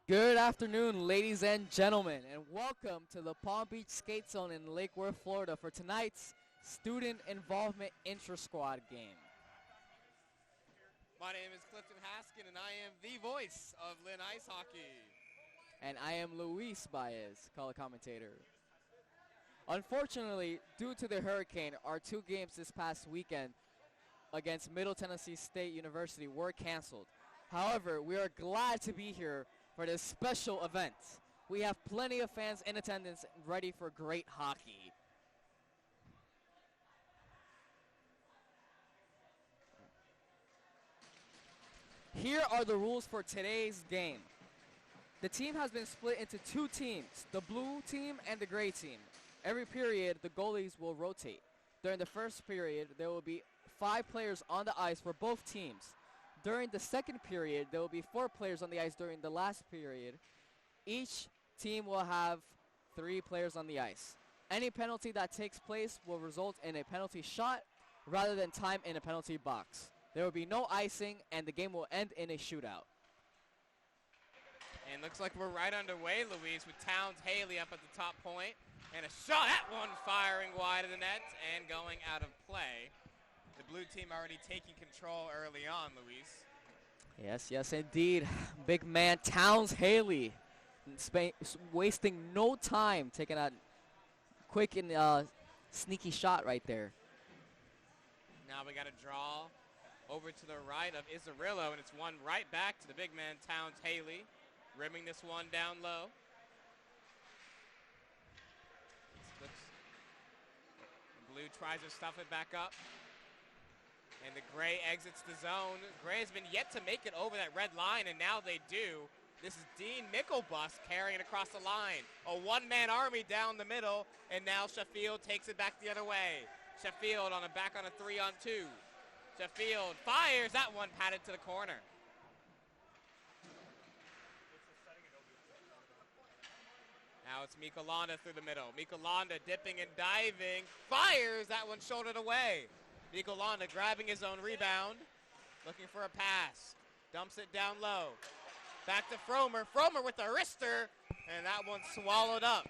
Good afternoon, ladies and gentlemen, and welcome to the Palm Beach Skate Zone in Lake Worth, Florida for tonight's Student Involvement Intra-Squad game. My name is Clifton Haskin, and I am the voice of Lynn Ice Hockey. And I am Luis Baez, color commentator. Unfortunately, due to the hurricane, our two games this past weekend against Middle Tennessee State University were canceled. However, we are glad to be here for this special event. We have plenty of fans in attendance ready for great hockey. Here are the rules for today's game. The team has been split into two teams, the blue team and the gray team. Every period, the goalies will rotate. During the first period, there will be 5 players on the ice for both teams. During the second period, there will be 4 players on the ice during the last period. Each team will have 3 players on the ice. Any penalty that takes place will result in a penalty shot rather than time in a penalty box. There will be no icing, and the game will end in a shootout. And looks like we're right underway, Louise, with Towns Haley up at the top point. And a shot at one firing wide of the net and going out of play. The blue team already taking control early on, Louise. Yes, indeed. Big man Towns Haley wasting no time taking a quick and sneaky shot right there. Now we got a draw over to the right of Isarillo, and it's one right back to the big man Towns Haley, rimming this one down low. Blue tries to stuff it back up. And the gray exits the zone. Gray has been yet to make it over that red line, and now they do. This is Dean Mickelbus carrying it across the line. A one-man army down the middle, and now Sheffield takes it back the other way. Sheffield back on a 3-on-2. Sheffield fires that one, padded to the corner. Now it's Mikolanda through the middle. Mikolanda dipping and diving. Fires that one, shouldered away. Mikolanda grabbing his own rebound. Looking for a pass. Dumps it down low. Back to Fromer. Fromer with the wrister. And that one swallowed up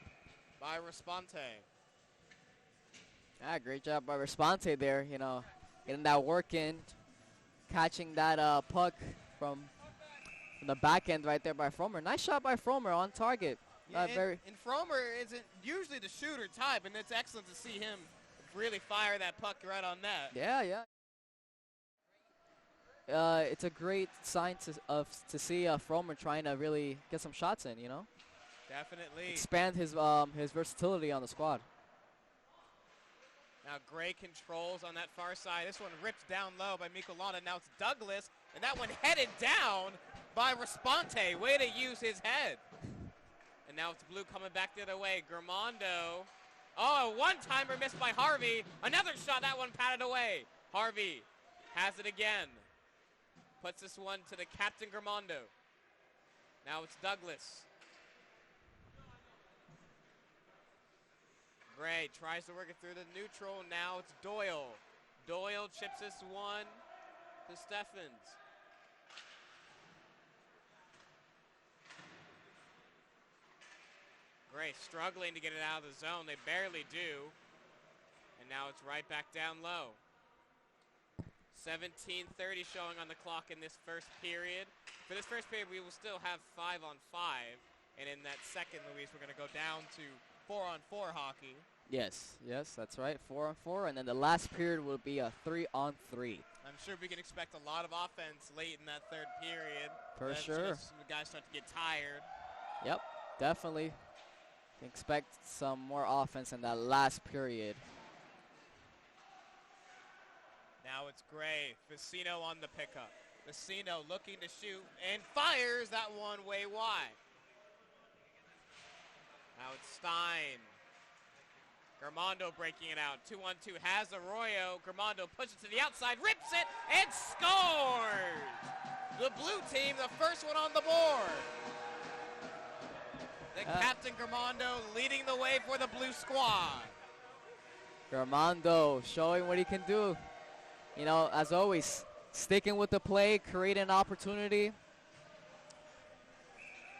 by Responte. Great job by Responte there, getting that work in. Catching that puck from the back end right there by Fromer. Nice shot by Fromer on target. Yeah, and Fromer isn't usually the shooter type, and it's excellent to see him really fire that puck right on net. Yeah. It's a great sign to see Fromer trying to really get some shots in, Definitely. Expand his versatility on the squad. Now Gray controls on that far side. This one ripped down low by Mikolanda. Now it's Douglas, and that one headed down by Responte. Way to use his head. And now it's Blue coming back the other way. Germondo. Oh, a one-timer missed by Harvey. Another shot, that one patted away. Harvey has it again. Puts this one to the captain, Germondo. Now it's Douglas. Gray tries to work it through the neutral. Now it's Doyle. Doyle chips this one to Steffens. Gray struggling to get it out of the zone. They barely do. And now it's right back down low. 17:30 showing on the clock in this first period. For this first period, we will still have 5-on-5. And in that second, Luis, we're going to go down to 4-on-4 hockey. Yes, that's right. 4-on-4. And then the last period will be a 3-on-3. I'm sure we can expect a lot of offense late in that third period. For sure. The guys start to get tired. Yep, definitely. Expect some more offense in that last period. Now it's Gray. Vecino on the pickup. Vecino looking to shoot and fires that one way wide. Now it's Stein. Germondo breaking it out. 2-on-2 has Arroyo. Germondo pushes it to the outside, rips it, and scores! The blue team, the first one on the board. The captain Germondo leading the way for the blue squad. Germondo showing what he can do. As always, sticking with the play, creating an opportunity.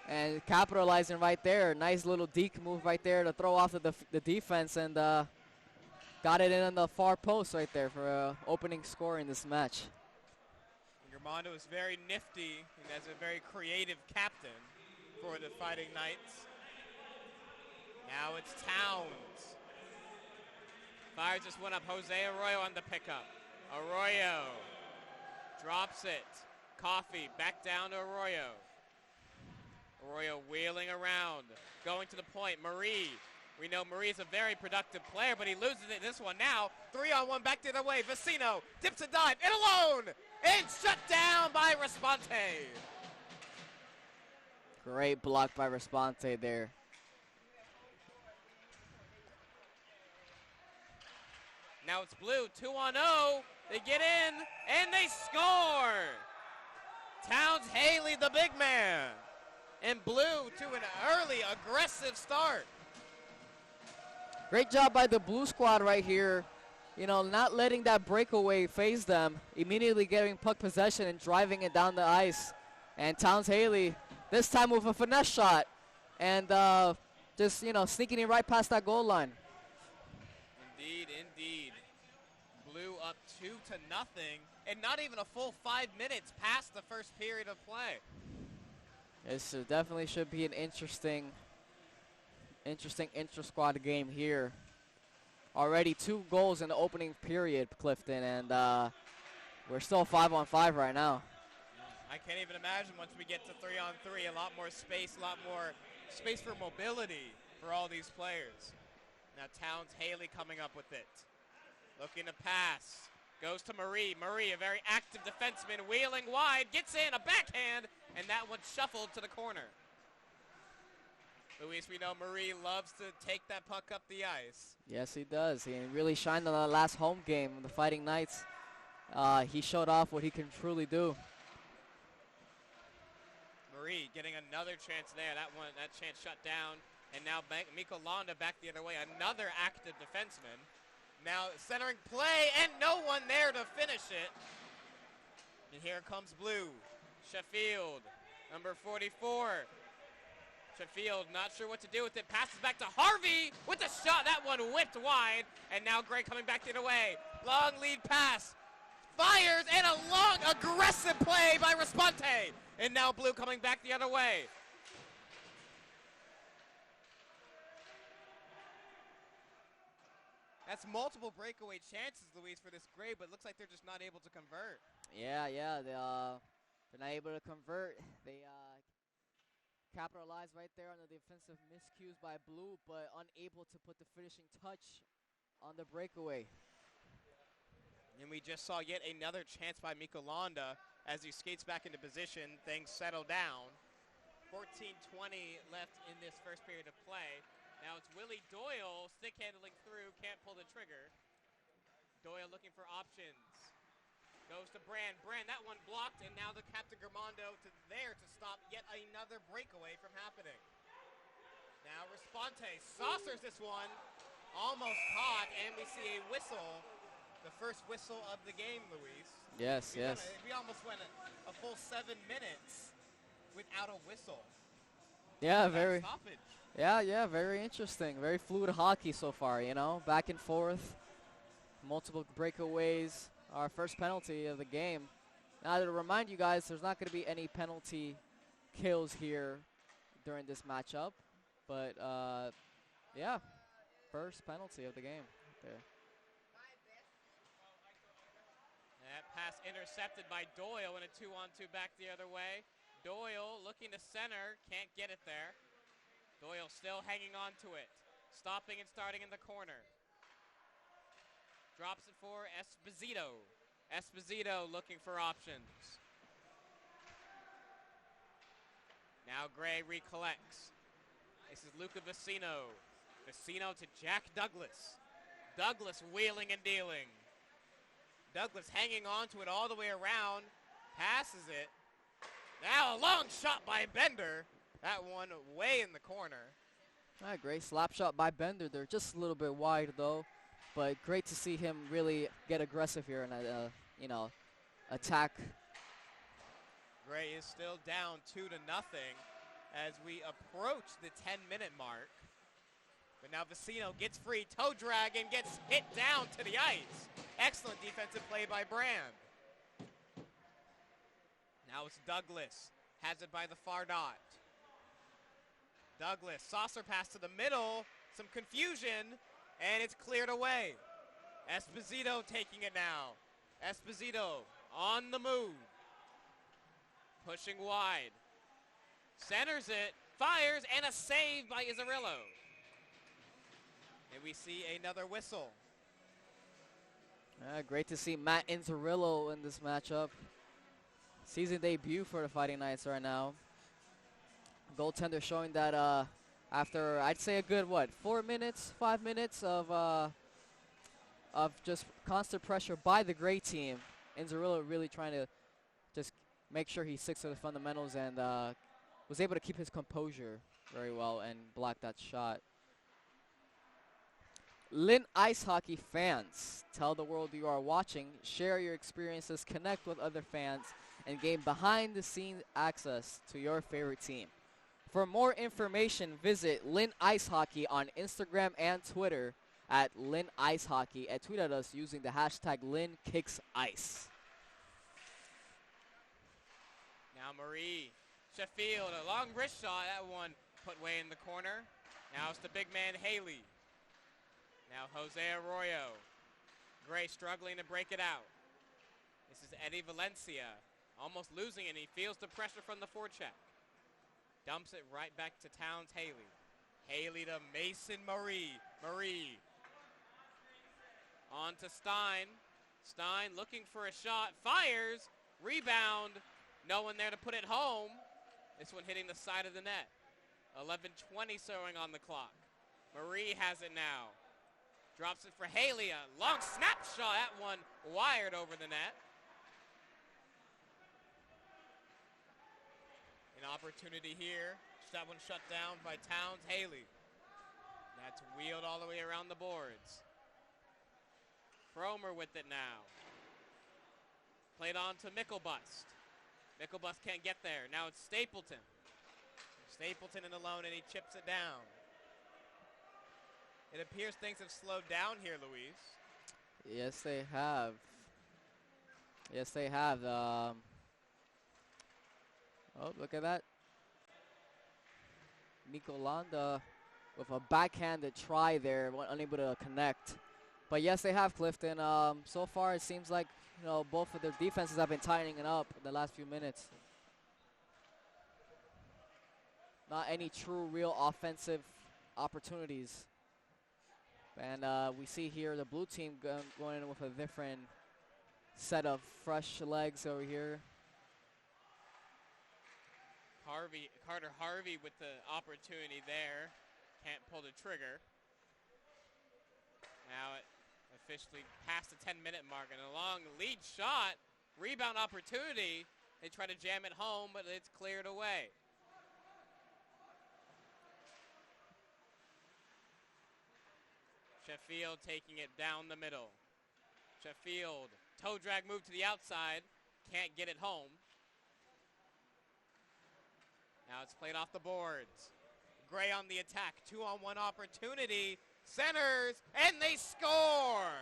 And capitalizing right there. Nice little deke move right there to throw off the defense, and got it in on the far post right there for opening score in this match. Germondo is very nifty and has a very creative captain for the Fighting Knights. Now it's Towns. Fires this one up. Jose Arroyo on the pickup. Arroyo drops it. Coffee back down to Arroyo. Arroyo wheeling around, going to the point. Marie. We know Marie's a very productive player, but he loses it this one now. 3-on-1 back the other way. Vecino dips a dive. In alone. And shut down by Responte. Great block by Responte there. Now it's Blue, 2-on-0. They get in, and they score. Towns Haley, the big man. And Blue to an early, aggressive start. Great job by the Blue squad right here. You know, not letting that breakaway phase them. Immediately getting puck possession and driving it down the ice. And Towns Haley, this time with a finesse shot. And just, you know, sneaking it right past that goal line. Indeed, indeed. Blue up 2-0. And not even a full 5 minutes past the first period of play. This definitely should be an interesting intra-squad game here. Already 2 goals in the opening period, Clifton, and we're still 5-on-5 right now. I can't even imagine once we get to 3-on-3, a lot more space for mobility for all these players. Now Towns Haley coming up with it. Looking to pass. Goes to Marie. Marie, a very active defenseman, wheeling wide, gets in, a backhand, and that one shuffled to the corner. Luis, we know Marie loves to take that puck up the ice. Yes, he does. He really shined on the last home game of the Fighting Knights. He showed off what he can truly do. Marie getting another chance there. That chance shut down. And now Miko Londa back the other way, another active defenseman. Now centering play, and no one there to finish it. And here comes Blue. Sheffield, number 44. Sheffield not sure what to do with it. Passes back to Harvey with a shot. That one whipped wide. And now Gray coming back the other way. Long lead pass. Fires, and a long aggressive play by Responte. And now Blue coming back the other way. That's multiple breakaway chances, Luis, for this Gray, but it looks like they're just not able to convert. Yeah, they're not able to convert. They capitalized right there on the defensive miscues by Blue, but unable to put the finishing touch on the breakaway. And we just saw yet another chance by Miko Londa as he skates back into position. Things settle down. 14:20 left in this first period of play. Now it's Willie Doyle stick handling through, can't pull the trigger. Doyle looking for options. Goes to Brand. Brand, that one blocked, and now the Captain Germondo there to stop yet another breakaway from happening. Now Responte saucers this one, almost caught, and we see a whistle. The first whistle of the game, Luis. Yes. We almost went a full 7 minutes without a whistle. Yeah, very stoppage. Yeah, very interesting. Very fluid hockey so far, you know, back and forth, multiple breakaways. Our first penalty of the game. Now to remind you guys, there's not going to be any penalty kills here during this matchup, but yeah, first penalty of the game there. That pass intercepted by Doyle in a 2-on-2 back the other way. Doyle looking to center, can't get it there. Doyle still hanging on to it. Stopping and starting in the corner. Drops it for Esposito. Esposito looking for options. Now Gray recollects. This is Luca Vecino. Vecino to Jack Douglas. Douglas wheeling and dealing. Douglas hanging on to it all the way around. Passes it. Now a long shot by Bender. That one way in the corner. All right, great slap shot by Bender. They're just a little bit wide though, but great to see him really get aggressive here and attack. Gray is still down 2-0. as we approach the 10-minute mark. But now Vecino gets free. Toe drag and gets hit down to the ice. Excellent defensive play by Brand. Now it's Douglas. Has it by the far dot. Douglas, saucer pass to the middle. Some confusion, and it's cleared away. Esposito taking it now. Esposito on the move. Pushing wide. Centers it, fires, and a save by Izzarillo. And we see another whistle. Great to see Matt Izzarillo in this matchup. Season debut for the Fighting Knights right now. Goaltender showing that after, I'd say a good, 5 minutes of just constant pressure by the gray team. Izzarillo really trying to just make sure he sticks to the fundamentals and was able to keep his composure very well and block that shot. Lynn Ice Hockey fans, tell the world you are watching, share your experiences, connect with other fans, and gain behind-the-scenes access to your favorite team. For more information, visit Lynn Ice Hockey on Instagram and Twitter at Lynn Ice Hockey, and tweet at us using the hashtag LynnKicksIce. Now Marie Sheffield, a long wrist shot. That one put way in the corner. Now it's the big man Haley. Now Jose Arroyo. Gray struggling to break it out. This is Eddie Valencia. Almost losing it. He feels the pressure from the forecheck. Dumps it right back to Towns Haley. Haley to Mason Marie. Marie. On to Stein. Stein looking for a shot. Fires. Rebound. No one there to put it home. This one hitting the side of the net. 11:20 showing on the clock. Marie has it now. Drops it for Haley. A long snapshot. That one wired over the net. An opportunity here. That one shut down by Towns Haley. That's wheeled all the way around the boards. Fromer with it now. Played on to Mickelbust. Mickelbust can't get there. Now it's Stapleton. Stapleton in alone, and he chips it down. It appears things have slowed down here, Luis. Yes, they have. Yes, they have. Oh, look at that. Nicolanda with a backhanded try there, unable to connect. But yes, they have, Clifton. So far, it seems like both of their defenses have been tightening it up in the last few minutes. Not any true, real offensive opportunities. And we see here the blue team going in with a different set of fresh legs over here. Carter Harvey with the opportunity there. Can't pull the trigger. Now it officially past the 10-minute mark, and a long lead shot. Rebound opportunity. They try to jam it home, but it's cleared away. Sheffield taking it down the middle. Sheffield, toe drag move to the outside. Can't get it home. Now it's played off the boards. Gray on the attack. 2-on-1 opportunity. Centers, and they score!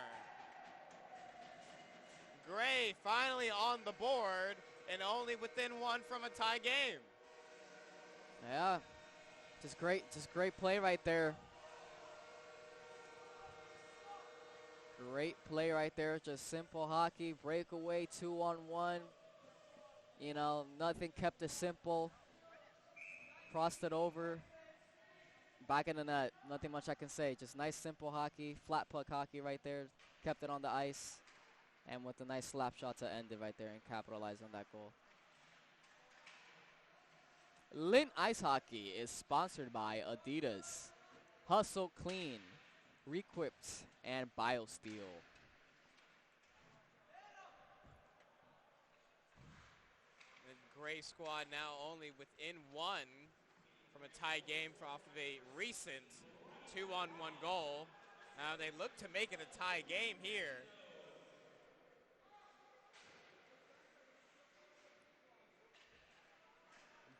Gray finally on the board, and only within one from a tie game. Yeah, just great play right there. Great play right there, just simple hockey, breakaway, 2-on-1. Nothing kept it simple. Crossed it over. Back in the net, nothing much I can say. Just nice, simple hockey, flat puck hockey right there. Kept it on the ice, and with a nice slap shot to end it right there and capitalize on that goal. Lynn Ice Hockey is sponsored by Adidas, Hustle Clean, Requipped, and BioSteel. The Gray squad now only within one from a tie game off of a recent 2-on-1 goal. Now they look to make it a tie game here.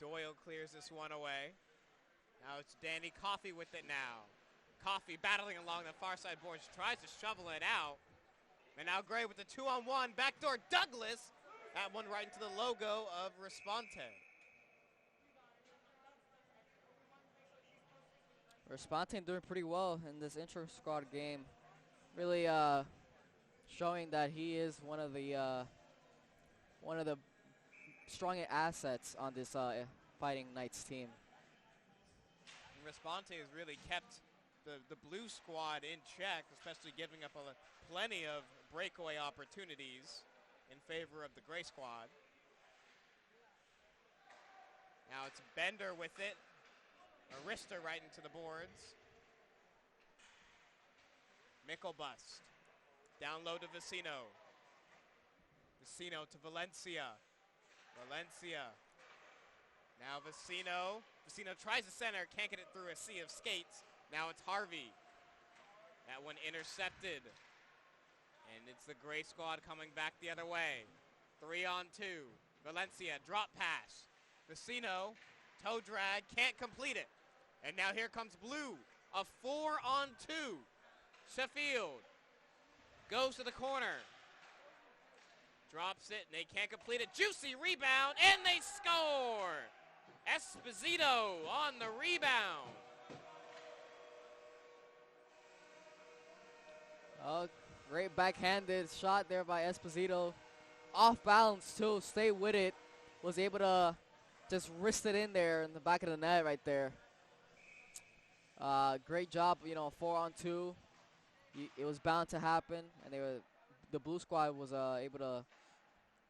Doyle clears this one away. Now it's Danny Coffey with it now. Coffey battling along the far side boards, tries to shovel it out. And now Gray with the 2-on-1, backdoor Douglas. That one right into the logo of Responte. Responte doing pretty well in this intra-squad game. Really showing that he is one of the strongest assets on this Fighting Knights team. And Responte has really kept the blue squad in check, especially giving up plenty of breakaway opportunities in favor of the gray squad. Now it's Bender with it. Arista right into the boards. Mickelbust. Down low to Vecino. Vecino to Valencia. Valencia. Now Vecino. Vecino tries to center, can't get it through a sea of skates. Now it's Harvey. That one intercepted. And it's the gray squad coming back the other way. 3-on-2. Valencia, drop pass. Vecino, toe drag, can't complete it. And now here comes blue. A 4-on-2. Sheffield goes to the corner. Drops it, and they can't complete it. Juicy rebound, and they score! Esposito on the rebound. Oh, great backhanded shot there by Esposito. Off balance, too. Stay with it. Was able to just wrist it in there in the back of the net right there. Great job, 4-on-2. It was bound to happen, and the blue squad was able to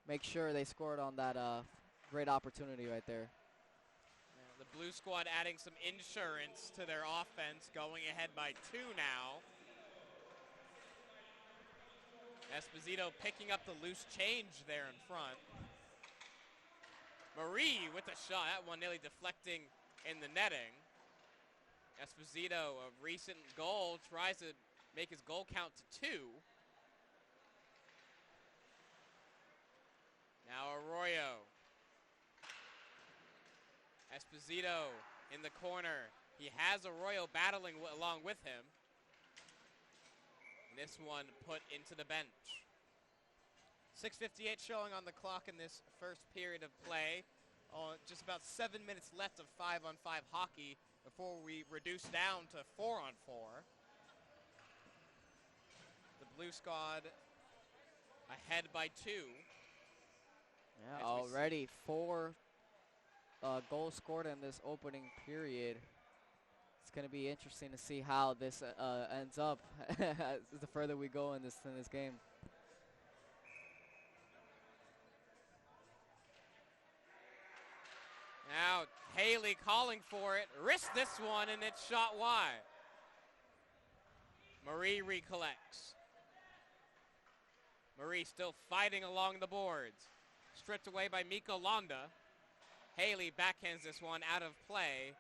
make sure they scored on that great opportunity right there. Yeah, the blue squad adding some insurance to their offense, going ahead by 2 now. Esposito picking up the loose change there in front. Marie with the shot, that one nearly deflecting in the netting. Esposito, a recent goal, tries to make his goal count to 2. Now Arroyo. Esposito in the corner. He has Arroyo battling along with him. And this one put into the bench. 6:58 showing on the clock in this first period of play. Just about 7 minutes left of 5-on-5 hockey before we reduce down to 4-on-4. The blue squad ahead by 2. Yeah, already 4 goals scored in this opening period. It's going to be interesting to see how this ends up the further we go in this game. Now Haley calling for it, wrists this one, and it's shot wide. Marie recollects. Marie still fighting along the boards. Stripped away by Miko Londa. Haley backhands this one out of play.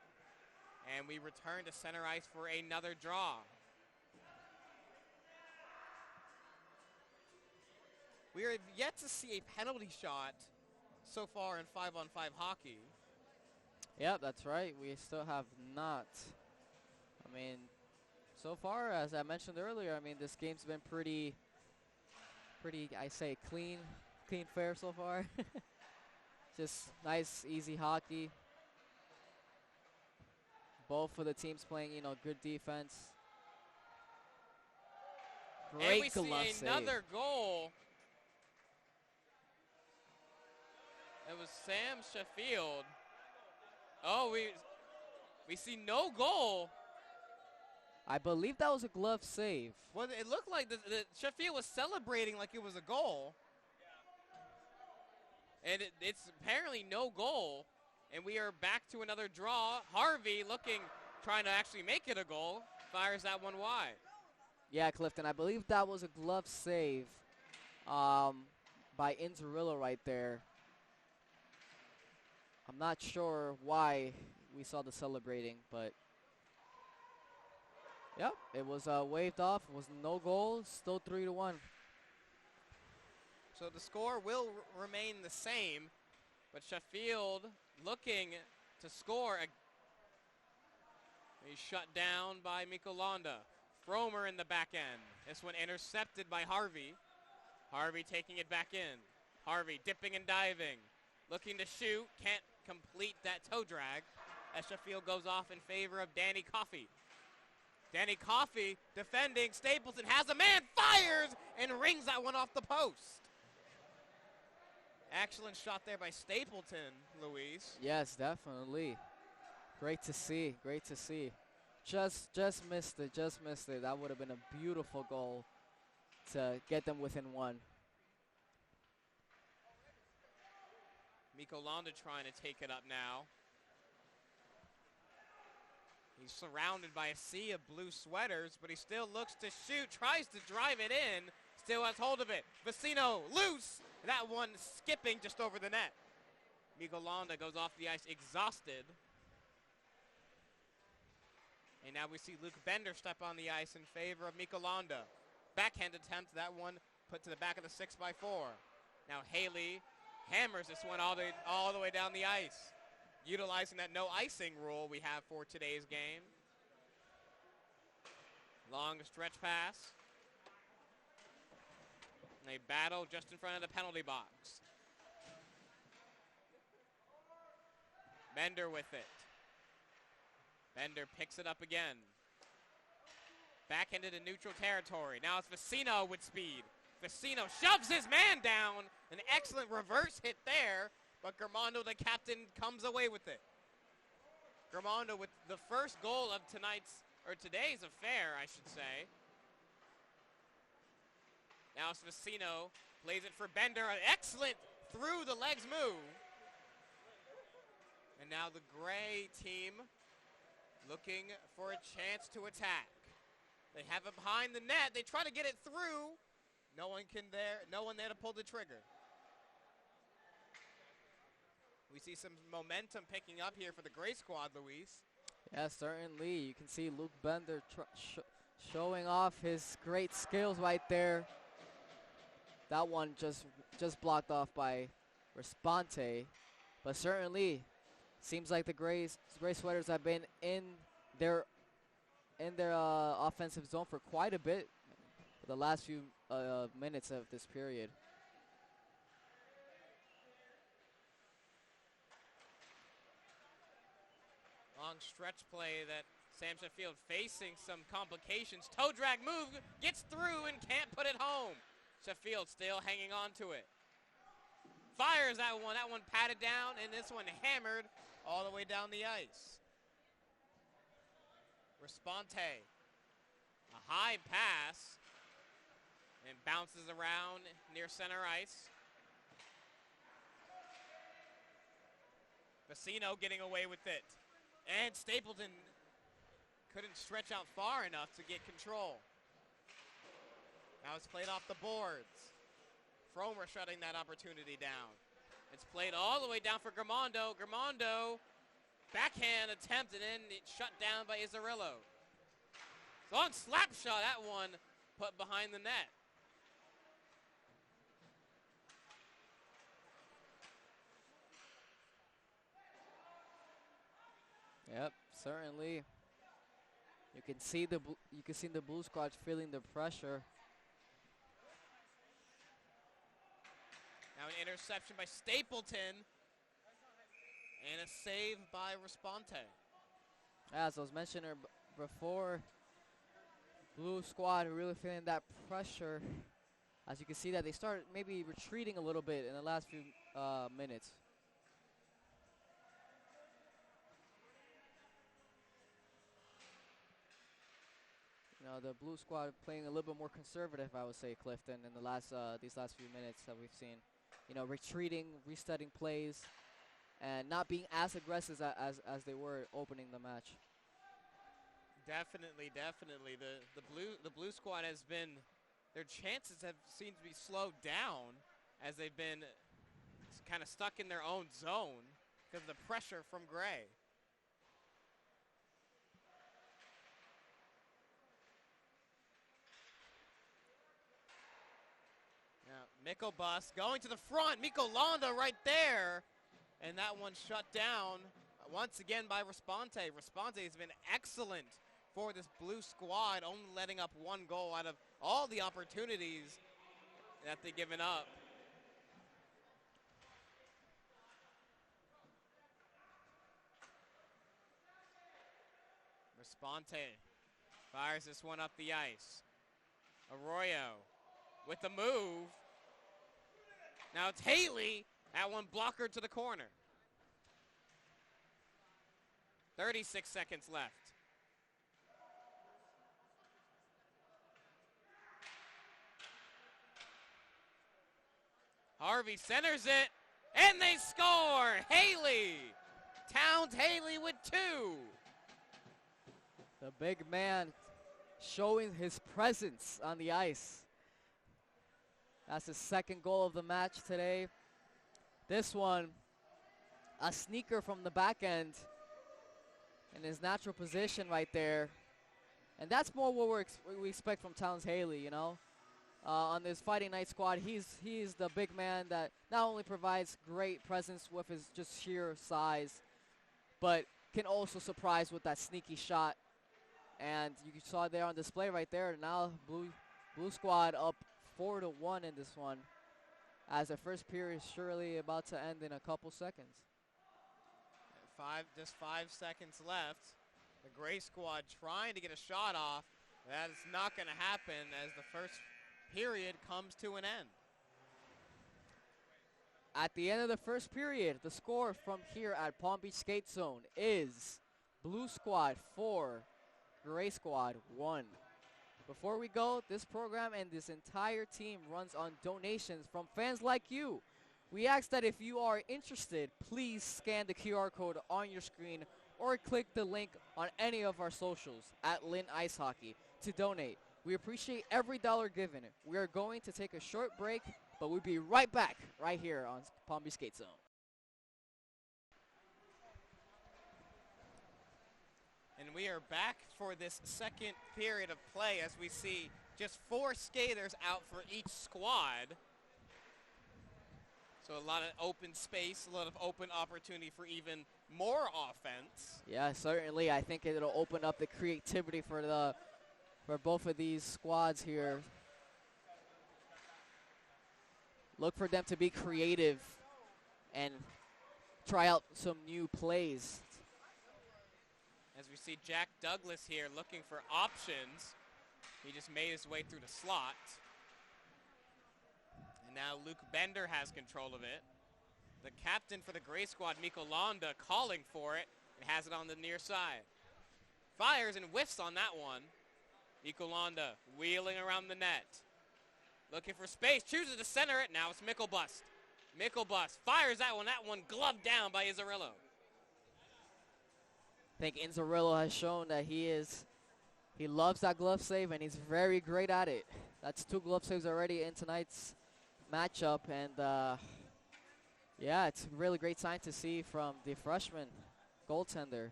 And we return to center ice for another draw. We are yet to see a penalty shot so far in 5-on-5 hockey. Yep, that's right. We still have not. I mean, so far, as I mentioned earlier, I mean, this game's been pretty, I say, clean fair so far. Just nice, easy hockey. Both of the teams playing, good defense. Great and we see another goal. It was Sam Sheffield. Oh, we see no goal. I believe that was a glove save. Well, it looked like the Sheffield was celebrating like it was a goal. And it's apparently no goal. And we are back to another draw. Harvey trying to actually make it a goal. Fires that one wide. Yeah, Clifton, I believe that was a glove save by Inzerillo right there. I'm not sure why we saw the celebrating, but yep, it was waved off. It was no goal, still 3-1. So the score will remain the same, but Sheffield looking to score. He's shut down by Miko Londa. Fromer in the back end. This one intercepted by Harvey. Harvey taking it back in. Harvey dipping and diving. Looking to shoot. Can't complete that toe drag. As Sheffield goes off in favor of Danny Coffey. Danny Coffey defending. Stapleton has a man. Fires and rings that one off the post. Excellent shot there by Stapleton, Luis. Yes, definitely. Great to see. Great to see. Just missed it. Just missed it. That would have been a beautiful goal to get them within one. Miko Londa trying to take it up now. He's surrounded by a sea of blue sweaters, but he still looks to shoot, tries to drive it in, still has hold of it. Vecino loose. That one skipping just over the net. Miko Londa goes off the ice exhausted. And now we see Luke Bender step on the ice in favor of Miko Londa. Backhand attempt, that one put to the back of the 6x4. Now Haley hammers this one all the way down the ice, utilizing that no icing rule we have for today's game. Long stretch pass. And a battle just in front of the penalty box. Bender with it. Bender picks it up again. Backhanded in neutral territory. Now it's Vecino with speed. Vecino shoves his man down. An excellent reverse hit there, but Germondo, the captain, comes away with it. Germondo with the first goal of today's affair, I should say. Now it's Vecino, plays it for Bender. An excellent through the legs move. And now the gray team looking for a chance to attack. They have it behind the net. They try to get it through. No one there to pull the trigger. We see some momentum picking up here for the gray squad, Luis. Yeah, certainly. You can see Luke Bender showing off his great skills right there. That one just blocked off by Responte. But certainly, seems like the gray sweaters have been in their offensive zone for quite a bit for the last few minutes of this period. Long stretch play that Sam Sheffield facing some complications. Toe drag move, gets through and can't put it home. Sheffield still hanging on to it. Fires that one patted down, and this one hammered all the way down the ice. Responte, a high pass, and bounces around near center ice. Vecino getting away with it. And Stapleton couldn't stretch out far enough to get control. Now it's played off the boards. Fromer shutting that opportunity down. It's played all the way down for Germondo. Germondo, backhand attempt, and then it's shut down by Izzarillo. Long slap shot, that one put behind the net. Yep, certainly. You can see the blue squad feeling the pressure. Now an interception by Stapleton and a save by Responte. As I was mentioning before, blue squad really feeling that pressure. As you can see that they start maybe retreating a little bit in the last few minutes. You know, the blue squad playing a little bit more conservative, I would say, Clifton, in the these last few minutes that we've seen. You know, retreating, resetting plays, and not being as aggressive as they were opening the match. Definitely. The blue squad has been, their chances have seemed to be slowed down as they've been kind of stuck in their own zone because of the pressure from Gray. Now, Mikko Bus going to the front. Miko Londa right there. And that one shut down once again by Responte. Responte has been excellent for this blue squad, only letting up one goal out of all the opportunities that they've given up. Responte fires this one up the ice. Arroyo with the move. Now it's Haley. That one blocker to the corner. 36 seconds left. Harvey centers it, and they score! Haley! Towns Haley with 2. The big man showing his presence on the ice. That's his second goal of the match today. This one, a sneaker from the back end in his natural position right there. And that's more what we expect from Towns Haley, you know. On this Fighting Night squad, he's the big man that not only provides great presence with his just sheer size, but can also surprise with that sneaky shot. And you saw it there on display right there. Now blue squad up 4-1 in this one, as the first period is surely about to end in a couple seconds. Just 5 seconds left. The gray squad trying to get a shot off. That is not going to happen as the first period comes to an end. At the end of the first period, the score from here at Palm Beach Skate Zone is blue squad 4, gray squad 1. Before we go, this program and this entire team runs on donations from fans like you. We ask that if you are interested, please scan the QR code on your screen or click the link on any of our socials at Lynn Ice Hockey to donate. We appreciate every dollar given. We are going to take a short break, but we'll be right back right here on Palm Beach Skate Zone. And we are back for this second period of play as we see just 4 skaters out for each squad. So a lot of open space, a lot of open opportunity for even more offense. Yeah, certainly. I think it'll open up the creativity for both of these squads here. Look for them to be creative and try out some new plays. As we see Jack Douglas here looking for options. He just made his way through the slot. And now Luke Bender has control of it. The captain for the gray squad, Mikko Londa, calling for it and has it on the near side. Fires and whiffs on that one. Mikko Londa wheeling around the net. Looking for space, chooses to center it. Now it's Mickelbust. Mickelbust fires that one gloved down by Izzarillo. I think Inzerillo has shown that he loves that glove save, and he's very great at it. That's 2 glove saves already in tonight's matchup, and yeah, it's a really great sign to see from the freshman goaltender.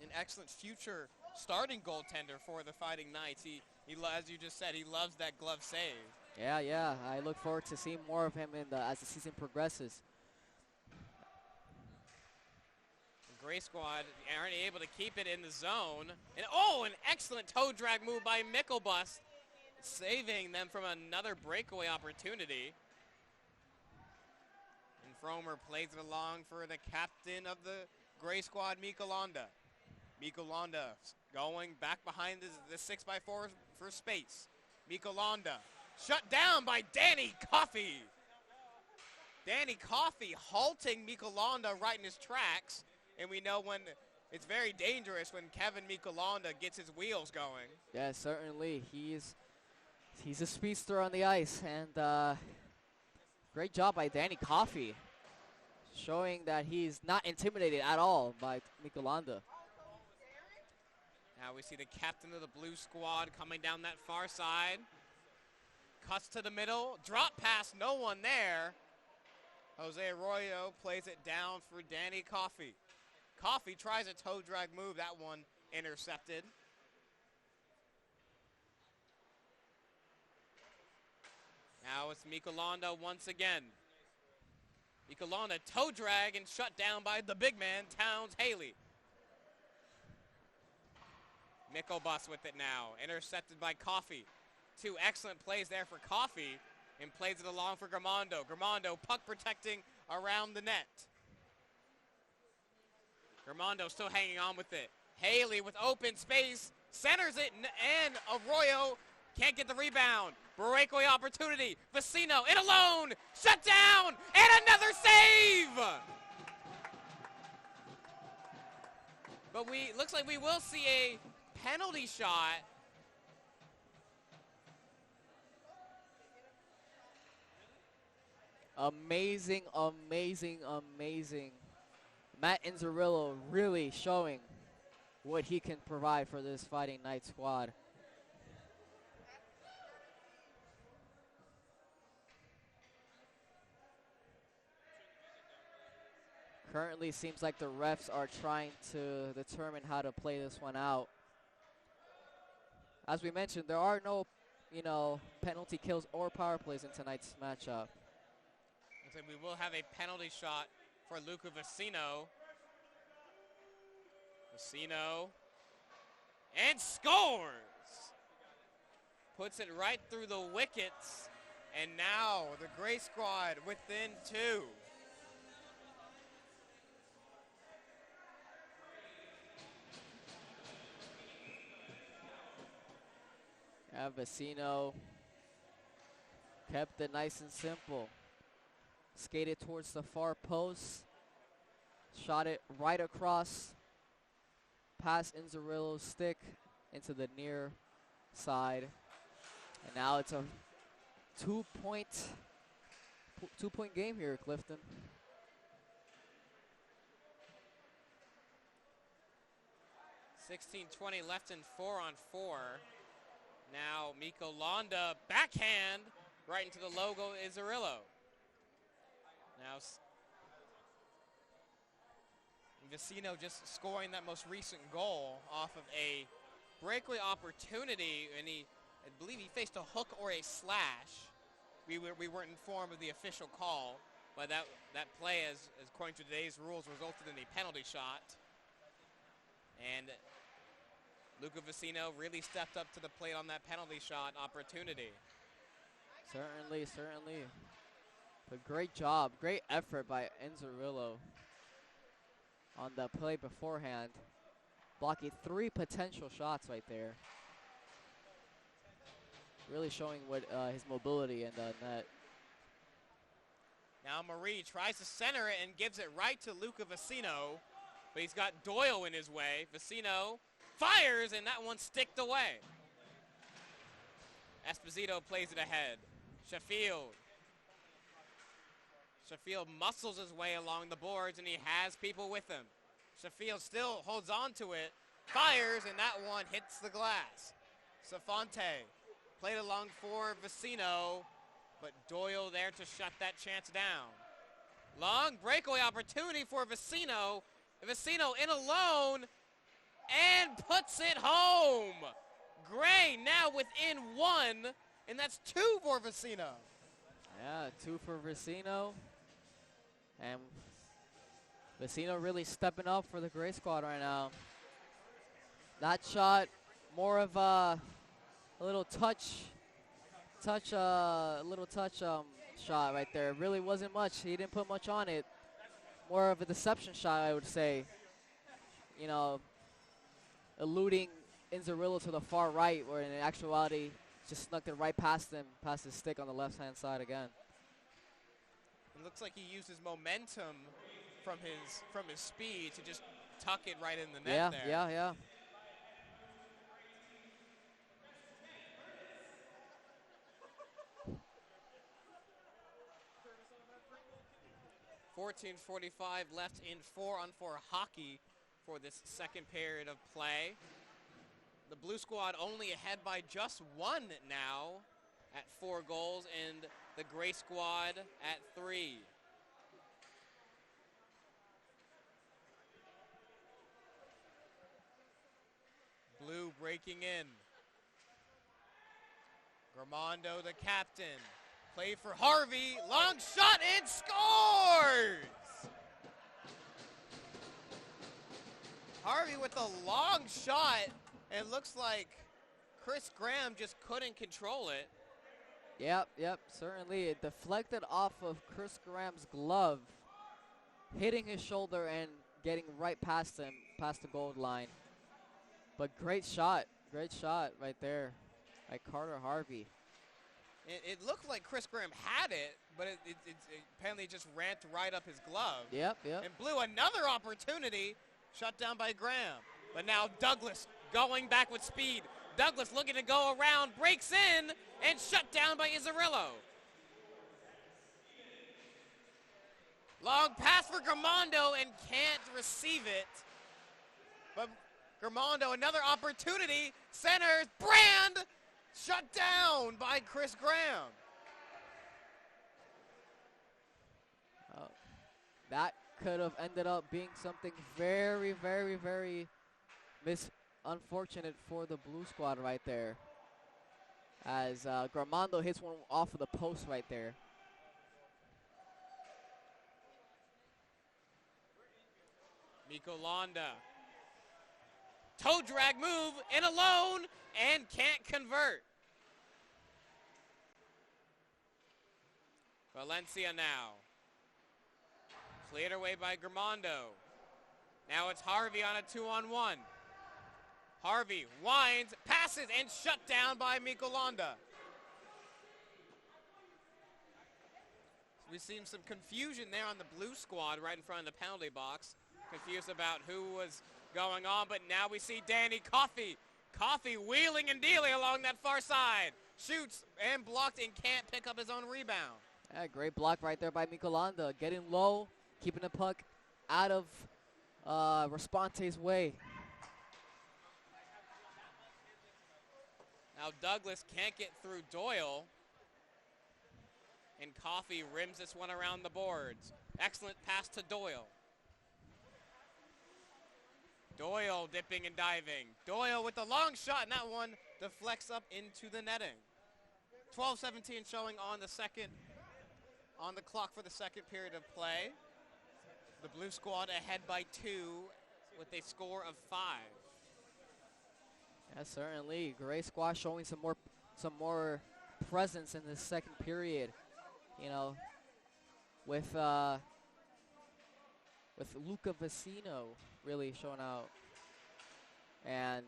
An excellent future starting goaltender for the Fighting Knights. He as you just said, he loves that glove save. Yeah, I look forward to seeing more of him as the season progresses. Gray squad aren't able to keep it in the zone. And an excellent toe drag move by Mickelbust, saving them from another breakaway opportunity. And Fromer plays it along for the captain of the gray squad, Mikko Londa. Mikko Londa going back behind the 6x4 for space. Mikko Londa shut down by Danny Coffey. Danny Coffey halting Mikko Londa right in his tracks. And we know when it's very dangerous when Kevin Mikko Londa gets his wheels going. Yeah, certainly. He's a speedster on the ice, and great job by Danny Coffey, showing that he's not intimidated at all by Mikko Londa. Now we see the captain of the blue squad coming down that far side. Cuts to the middle, drop pass, no one there. Jose Arroyo plays it down for Danny Coffey. Coffey tries a toe drag move, that one intercepted. Now it's Mikko Londa once again. Mikolana toe drag and shut down by the big man, Towns Haley. Mickelbus with it now, intercepted by Coffey. Two excellent plays there for Coffey, and plays it along for Gramando. Gramando puck protecting around the net. Gramando still hanging on with it. Haley with open space, centers it, and Arroyo can't get the rebound. Breakaway opportunity. Vecino in alone, shut down, and another save! But looks like we will see a penalty shot. Amazing, amazing, amazing. Matt Inzerillo really showing what he can provide for this Fighting Knights squad. Currently seems like the refs are trying to determine how to play this one out. As we mentioned, there are no, penalty kills or power plays in tonight's matchup. Looks like we will have a penalty shot for Luca Vecino. Vecino. And scores! Puts it right through the wickets. And now the Gray Squad within 2. Yeah, Vecino kept it nice and simple. Skated towards the far post. Shot it right across past Inzerillo's stick into the near side. And now it's a two-point game here, Clifton. (16:20) left in 4-on-4. Now Miko Londa backhand right into the logo Inzerillo. Now Vecino just scoring that most recent goal off of a breakaway opportunity, and I believe he faced a hook or a slash. We weren't informed of the official call, but that play, as according to today's rules, resulted in a penalty shot. And Luca Vecino really stepped up to the plate on that penalty shot opportunity. Certainly, certainly. But great job, great effort by Inzerillo on the play beforehand. Blocking 3 potential shots right there. Really showing what his mobility in the net. Now Marie tries to center it and gives it right to Luca Vecino, but he's got Doyle in his way. Vecino fires, and that one sticked away. Esposito plays it ahead. Sheffield muscles his way along the boards, and he has people with him. Sheffield still holds on to it, fires, and that one hits the glass. Safante played along for Vecino, but Doyle there to shut that chance down. Long breakaway opportunity for Vecino. Vecino in alone and puts it home. Gray now within 1, and that's 2 for Vecino. Yeah, 2 for Vecino. And Vecino really stepping up for the Gray Squad right now. That shot, more of a little touch shot right there. It really wasn't much. He didn't put much on it. More of a deception shot, I would say. Eluding Inzerillo to the far right, where in actuality just snuck it right past him, past his stick on the left-hand side again. It looks like he used his momentum from his speed to just tuck it right in the net there. Yeah. 14:45 left in 4-on-4 hockey for this second period of play. The Blue Squad only ahead by just 1 now at 4 goals, and the Gray Squad at 3. Blue breaking in. Gramando, the captain, Played for Harvey. Long shot and scores! Harvey with a long shot. And looks like Chris Graham just couldn't control it. Yep, certainly. It deflected off of Chris Graham's glove, hitting his shoulder and getting right past him, past the goal line. But great shot right there by Carter Harvey. It looked like Chris Graham had it, but it apparently just ran right up his glove. Yep. And blew another opportunity, shut down by Graham. But now Douglas going back with speed. Douglas looking to go around, breaks in, and shut down by Izzarillo. Long pass for Gramando and can't receive it. But Gramando, another opportunity, centers, Brand, shut down by Chris Graham. That could have ended up being something very, very, very unfortunate for the blue squad right there. As Gramando hits one off of the post right there. Miko Londa. Toe drag move and alone and can't convert. Valencia now. Cleared away by Gramando. Now it's Harvey on a 2-on-1. Harvey winds, passes, and shut down by Miko Londa. We've seen some confusion there on the blue squad right in front of the penalty box. Confused about who was going on, but now we see Danny Coffey. Coffey wheeling and dealing along that far side. Shoots and blocked and can't pick up his own rebound. Yeah, great block right there by Miko Londa. Getting low, keeping the puck out of Responte's way. Now Douglas can't get through Doyle. And Coffey rims this one around the boards. Excellent pass to Doyle. Doyle dipping and diving. Doyle with the long shot, and that one deflects up into the netting. 12-17 showing on the clock for the second period of play. The blue squad ahead by 2 with a score of 5. Yeah, certainly. Gray squad showing some more presence in this second period. You know, with Luca Vecino really showing out and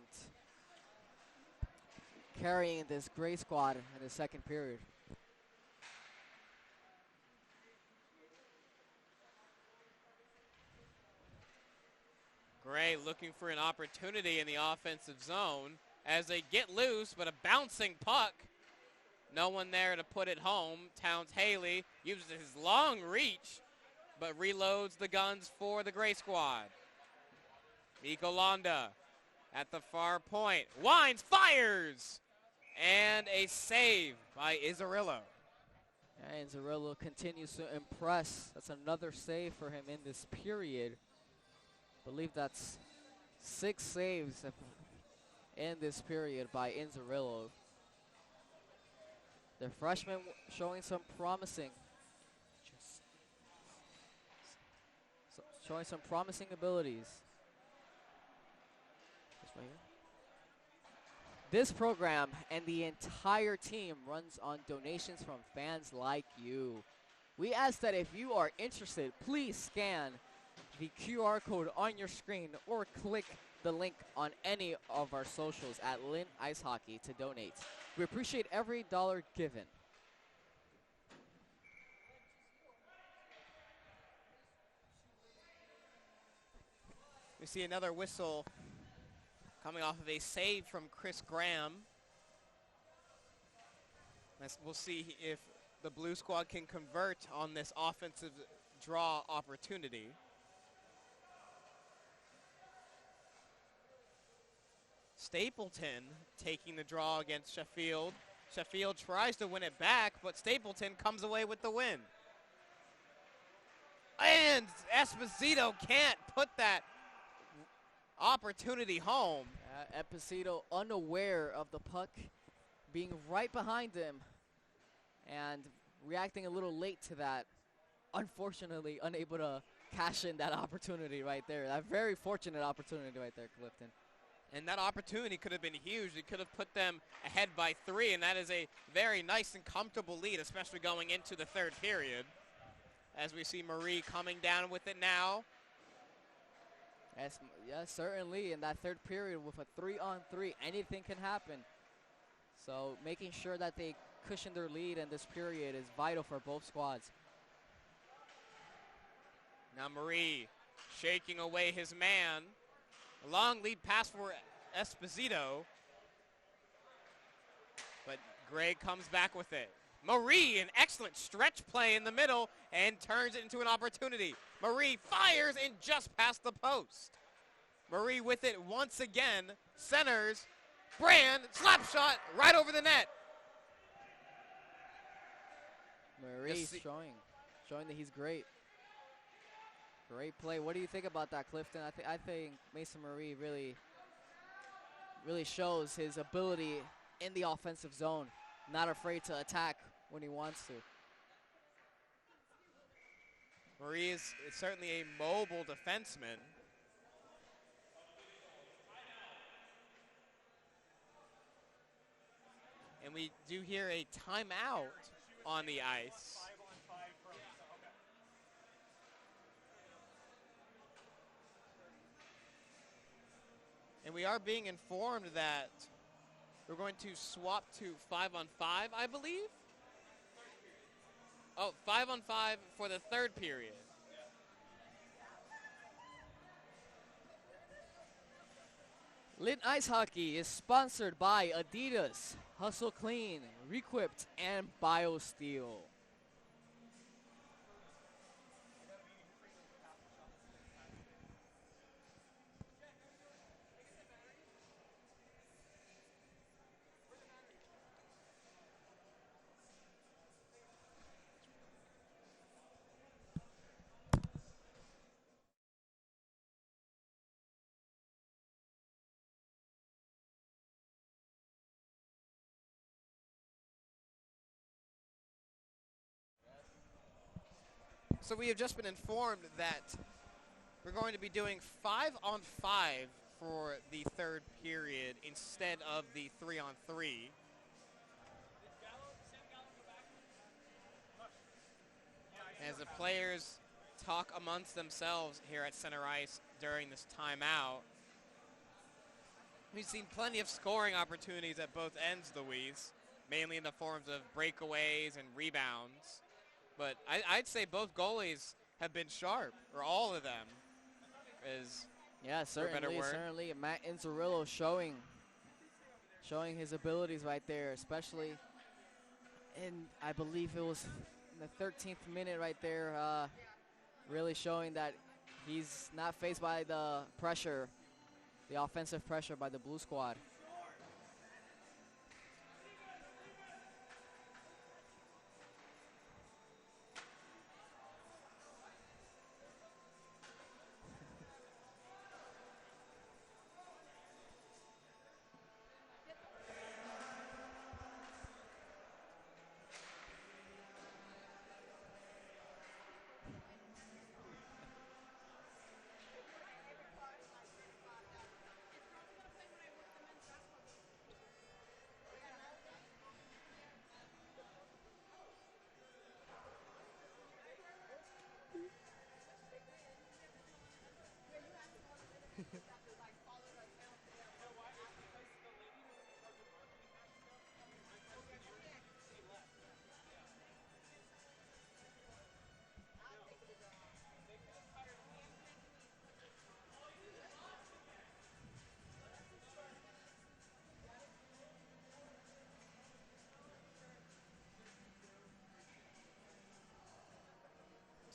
carrying this Gray squad in the second period. Gray looking for an opportunity in the offensive zone as they get loose, but a bouncing puck. No one there to put it home. Towns Haley uses his long reach, but reloads the guns for the Gray squad. Miko Londa at the far point. Winds, fires, and a save by Izzarillo. And Izzarillo continues to impress. That's another save for him in this period. I believe that's 6 saves in this period by Izzarillo. The freshman showing some promising abilities. Right here. This program and the entire team runs on donations from fans like you. We ask that if you are interested, please scan the QR code on your screen or click the link on any of our socials at Lynn Ice Hockey to donate. We appreciate every dollar given. We see another whistle coming off of a save from Chris Graham. We'll see if the blue squad can convert on this offensive draw opportunity. Stapleton taking the draw against Sheffield. Sheffield tries to win it back, but Stapleton comes away with the win. And Esposito can't put that opportunity home. Esposito unaware of the puck being right behind him and reacting a little late to that. Unfortunately, unable to cash in that opportunity right there. That very fortunate opportunity right there, Clifton. And that opportunity could have been huge. It could have put them ahead by 3, and that is a very nice and comfortable lead, especially going into the third period. As we see Marie coming down with it now. Yes, certainly. In that third period with a 3-on-3, anything can happen. So making sure that they cushion their lead in this period is vital for both squads. Now Marie shaking away his man. A long lead pass for Esposito. But Gray comes back with it. Marie, an excellent stretch play in the middle and turns it into an opportunity. Marie fires and just past the post. Marie with it once again. Centers. Brand, slap shot right over the net. Marie showing that he's great. Great play. What do you think about that, Clifton? I think Mason Marie really shows his ability in the offensive zone. Not afraid to attack when he wants to. Marie is certainly a mobile defenseman. And we do hear a timeout on the ice. And we are being informed that we're going to swap to 5-on-5, I believe. Oh, 5-on-5 for the third period. Lynn Ice Hockey is sponsored by Adidas, Hustle Clean, Requipped, and BioSteel. So we have just been informed that we're going to be doing 5-on-5 for the third period instead of the 3-on-3. As the players talk amongst themselves here at center ice during this timeout. We've seen plenty of scoring opportunities at both ends, Louise, mainly in the forms of breakaways and rebounds. But I'd say both goalies have been sharp, or all of them, yeah, certainly. Matt Inzerillo showing his abilities right there, especially in, I believe it was in the 13th minute right there, really showing that he's not faced by the pressure, the offensive pressure by the Blue Squad.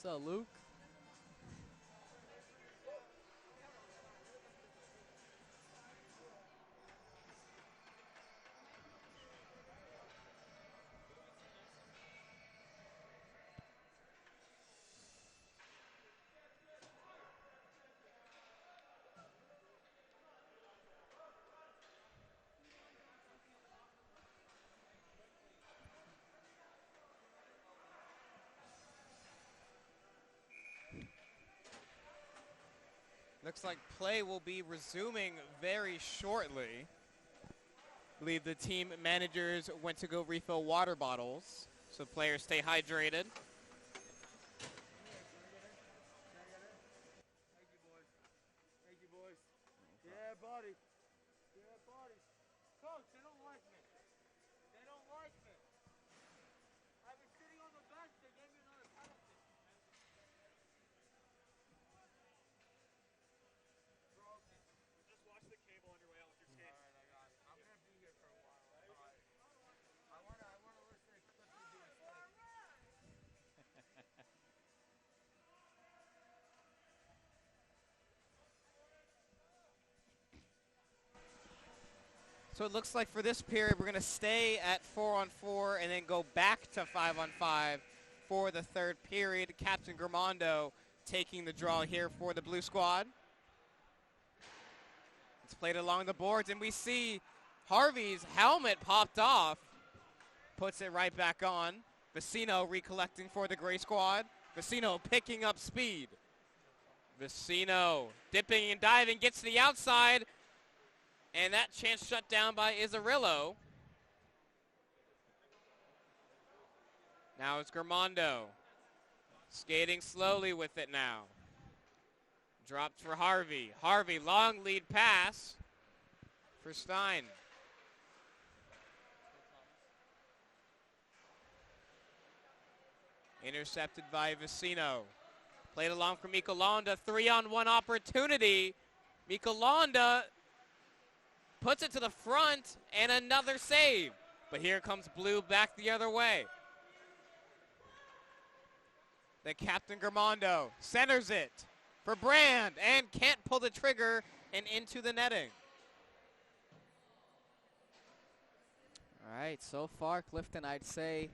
What's up, Luke? Looks like play will be resuming very shortly. I believe the team managers went to go refill water bottles, so players stay hydrated. Thank you, boys. Yeah, buddy. Yeah, buddy. Coach, they don't like me. They don't like me. I've been sitting on the bench. They gave me another penalty. Just watch the cable on your way out with your skates. All right, I got it. I'm gonna be here for a while. All right. I wanna listen to Clifford do his thing. So it looks like for this period, we're going to stay at 4-on-4 and then go back to 5-on-5 for the third period. Captain Gramando taking the draw here for the blue squad. It's played along the boards, and we see Harvey's helmet popped off. Puts it right back on. Vecino recollecting for the gray squad. Vecino picking up speed. Vecino dipping and diving, gets to the outside. And that chance shut down by Izzarillo. Now it's Gramando. Skating slowly with it now. Dropped for Harvey. Harvey, long lead pass for Stein. Intercepted by Vecino. Played along for Mikolonda. 3-on-1 opportunity. Mikolonda puts it to the front, and another save. But here comes Blue back the other way. The Captain Gramando centers it for Brand and can't pull the trigger and into the netting. All right, so far, Clifton, I'd say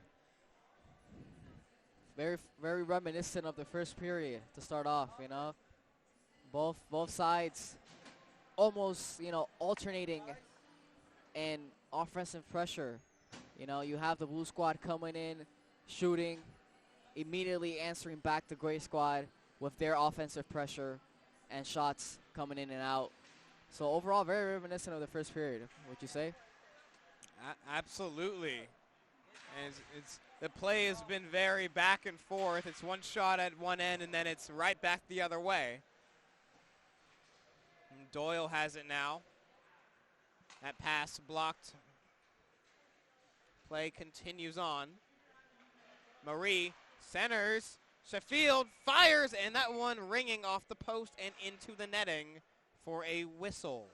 very reminiscent of the first period to start off, you know. Both sides almost, you know, alternating in offensive pressure. You know, you have the blue squad coming in, shooting, immediately answering back the gray squad with their offensive pressure and shots coming in and out. So overall, very reminiscent of the first period, would you say? Absolutely. And the play has been very back and forth. It's one shot at one end, and then it's right back the other way. And Doyle has it now. That pass blocked. Play continues on. Marie centers. Sheffield fires, and that one ringing off the post and into the netting for a whistle.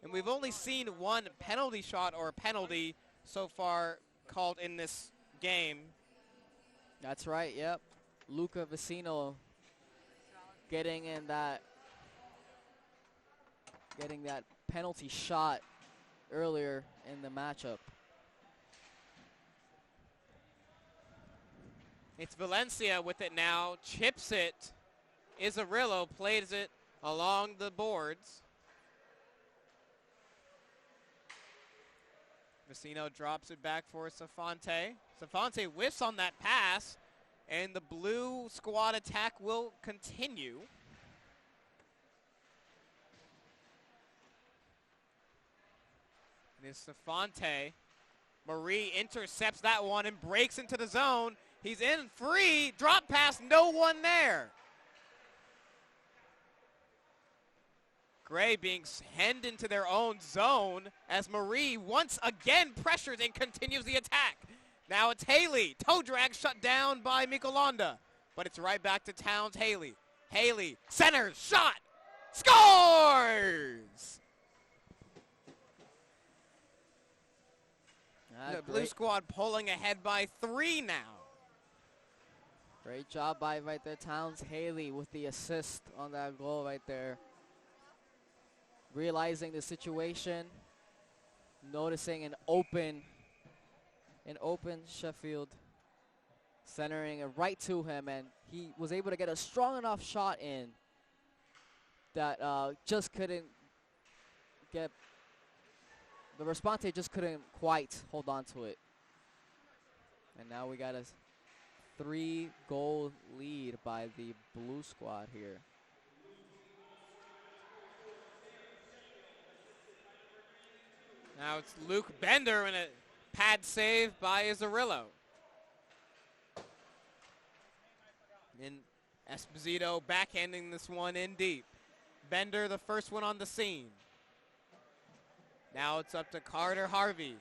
And we've only seen one penalty shot or penalty so far called in this game. That's right, yep. Luca Vecino getting that penalty shot earlier in the matchup. It's Valencia with it now, chips it. Izzarillo plays it along the boards. Vecino drops it back for Safante. Safante whiffs on that pass, and the blue squad attack will continue. It is Safante. Marie intercepts that one and breaks into the zone. He's in free, drop pass, no one there. Gray being hemmed into their own zone as Marie once again pressures and continues the attack. Now it's Haley. Toe drag shut down by Mikolonda. But it's right back to Towns. Haley. Haley centers, shot, scores! The blue squad pulling ahead by 3 now. Great job by right there, Towns. Haley with the assist on that goal right there. Realizing the situation, noticing an open Sheffield, centering it right to him, and he was able to get a strong enough shot in that just couldn't get, the Respante just couldn't quite hold on to it. And now we got a 3-goal lead by the blue squad here. Now it's Luke Bender and a pad save by Izzarillo. And Esposito backhanding this one in deep. Bender, the first one on the scene. Now it's up to Carter Harvey.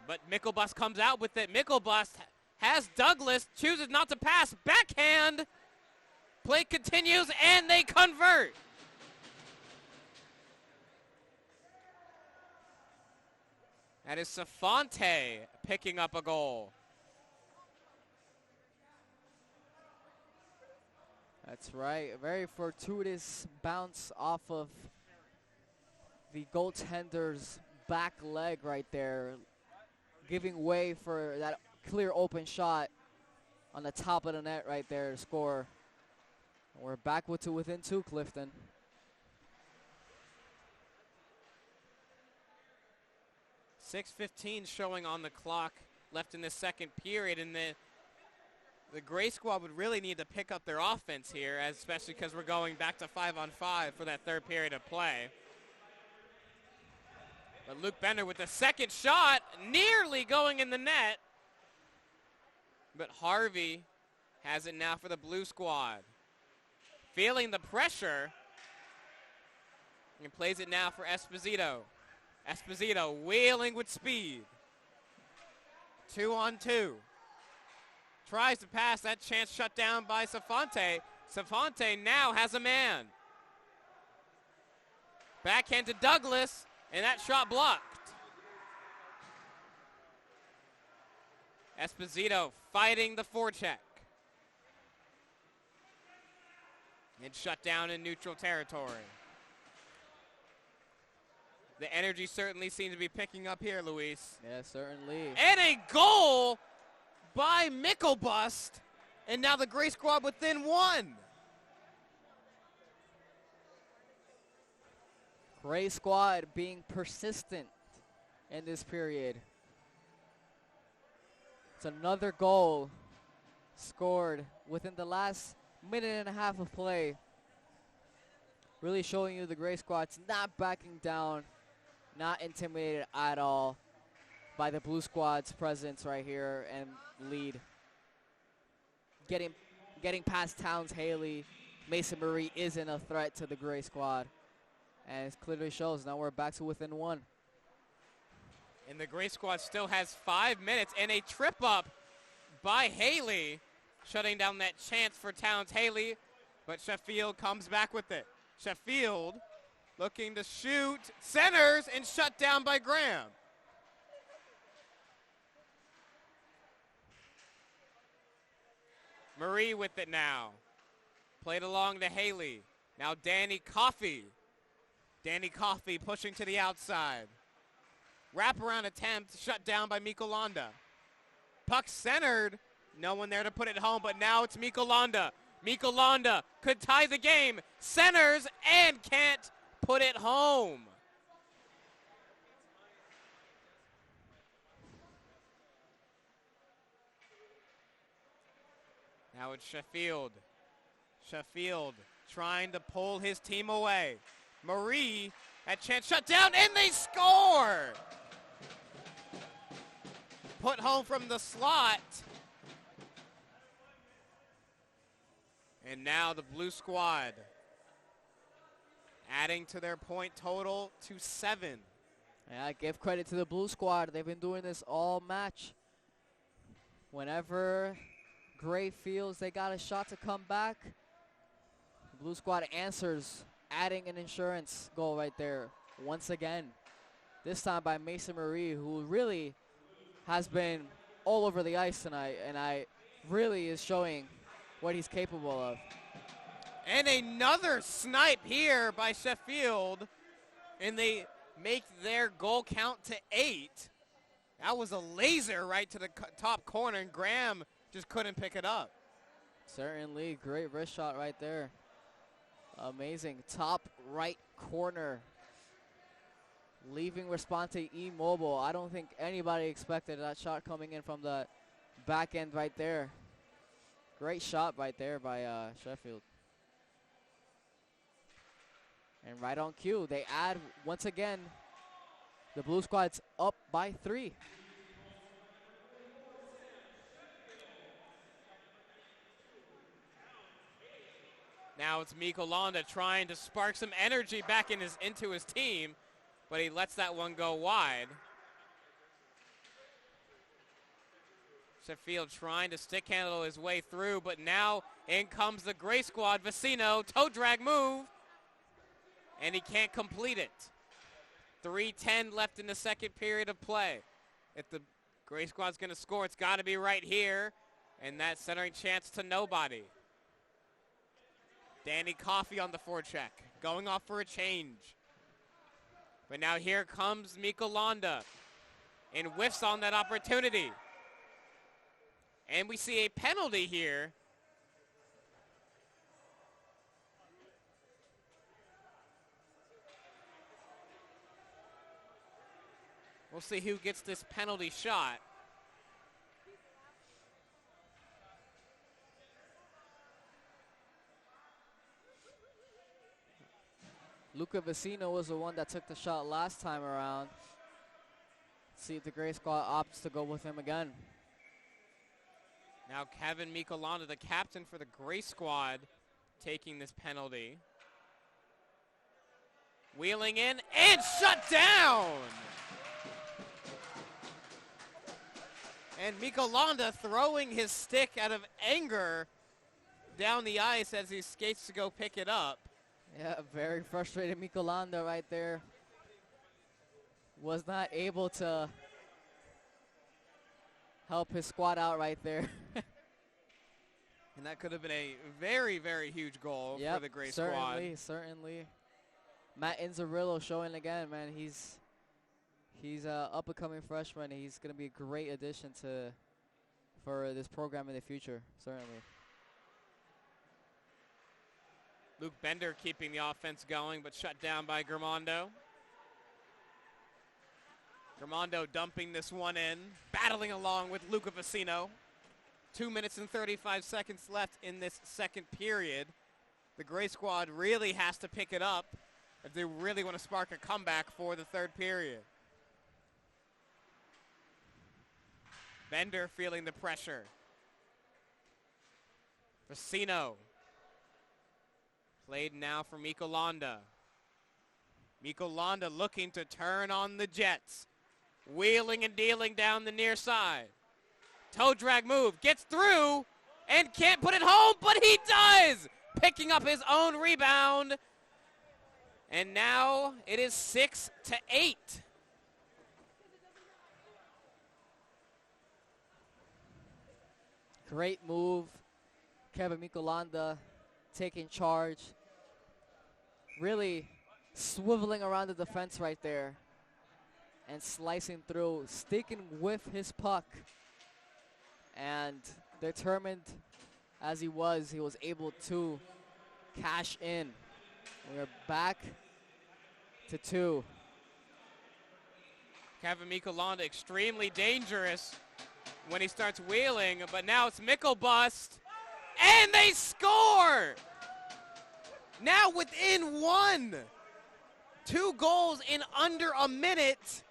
But Mickelbus comes out with it. Mickelbus has Douglas, chooses not to pass. Backhand. Play continues, and they convert. That is Safante picking up a goal. That's right. A very fortuitous bounce off of the goaltender's back leg right there, giving way for that clear open shot on the top of the net right there to score. We're back to within 2, Clifton. .6:15 showing on the clock left in the second period, and the Gray squad would really need to pick up their offense here, especially because we're going back to 5-on-5 for that third period of play. But Luke Bender with the second shot, nearly going in the net. But Harvey has it now for the blue squad. Feeling the pressure, and plays it now for Esposito. Esposito wheeling with speed. 2-on-2. Tries to pass, that chance shut down by Safante. Safante now has a man. Backhand to Douglas, and that shot blocked. Esposito fighting the forecheck. And shut down in neutral territory. The energy certainly seems to be picking up here, Luis. Yeah, certainly. And a goal by Mickelbust. And now the Gray squad within 1. Gray squad being persistent in this period. It's another goal scored within the last minute and a half of play. Really showing you the Gray squad's not backing down, not intimidated at all by the blue squad's presence right here and lead. Getting past Towns Haley, Mason Marie isn't a threat to the Gray squad. And it clearly shows now we're back to within 1. And the Gray squad still has 5 minutes, and a trip up by Haley, shutting down that chance for Towns Haley, but Sheffield comes back with it. Sheffield looking to shoot, centers, and shut down by Graham. Marie with it now. Played along to Haley. Now Danny Coffey. Danny Coffey pushing to the outside. Wraparound attempt shut down by Mikko Landa. Puck centered. No one there to put it home, but now it's Mikko Landa. Mikko Landa could tie the game. Centers and can't put it home. Now it's Sheffield. Sheffield trying to pull his team away. Marie had chance shut down, and they score! Put home from the slot. And now the blue squad adding to their point total to 7. Yeah, give credit to the blue squad. They've been doing this all match. Whenever Gray feels they got a shot to come back, the blue squad answers, adding an insurance goal right there once again. This time by Mason Marie, who really has been all over the ice tonight, and really is showing what he's capable of. And another snipe here by Sheffield, and they make their goal count to 8. That was a laser right to the top corner, and Graham just couldn't pick it up. Certainly, great wrist shot right there. Amazing. Top right corner. Leaving Responte immobile. I don't think anybody expected that shot coming in from the back end right there. Great shot right there by Sheffield. And right on cue, they add, once again, The blue squad's up by 3. Now it's Miko Londa trying to spark some energy back into his team, but he lets that one go wide. Sheffield trying to stick handle his way through, but now in comes the gray squad. Vecino, toe drag move, and he can't complete it. 3:10 left in the second period of play. If the gray squad's going to score, it's got to be right here, and that centering chance to nobody. Danny Coffey on the forecheck, going off for a change. But now here comes Miko Londa, and whiffs on that opportunity. And we see a penalty here. We'll see who gets this penalty shot. Luca Vecino was the one that took the shot last time around. See if the gray squad opts to go with him again. Now Kevin Mikolanda, the captain for the gray squad, taking this penalty. Wheeling in and shut down! And Mikolanda throwing his stick out of anger down the ice as he skates to go pick it up. Yeah, very frustrated Mikolanda right there. Was not able to help his squad out right there. And that could have been a very, very huge goal for the gray squad. Certainly. Matt Inzarillo showing again, man. He's a up-and-coming freshman. He's going to be a great addition for this program in the future, certainly. Luke Bender keeping the offense going, but shut down by Germondo. Germondo dumping this one in, battling along with Luca Vecino. 2 minutes and 35 seconds left in this second period. The gray squad really has to pick it up if they really want to spark a comeback for the third period. Bender feeling the pressure. Vecino. Played now for Miko Londa. Miko Londa looking to turn on the Jets. Wheeling and dealing down the near side. Toe drag move, gets through, and can't put it home, but he does! Picking up his own rebound. And now it is 6-8. Great move. Kevin Mikolanda taking charge. Really swiveling around the defense right there. And slicing through, sticking with his puck. And determined as he was able to cash in. We're back to 2. Kevin Mikolanda extremely dangerous when he starts wheeling, but now it's Mikkel bust, and they score! Now within 1. 2 goals in under a minute.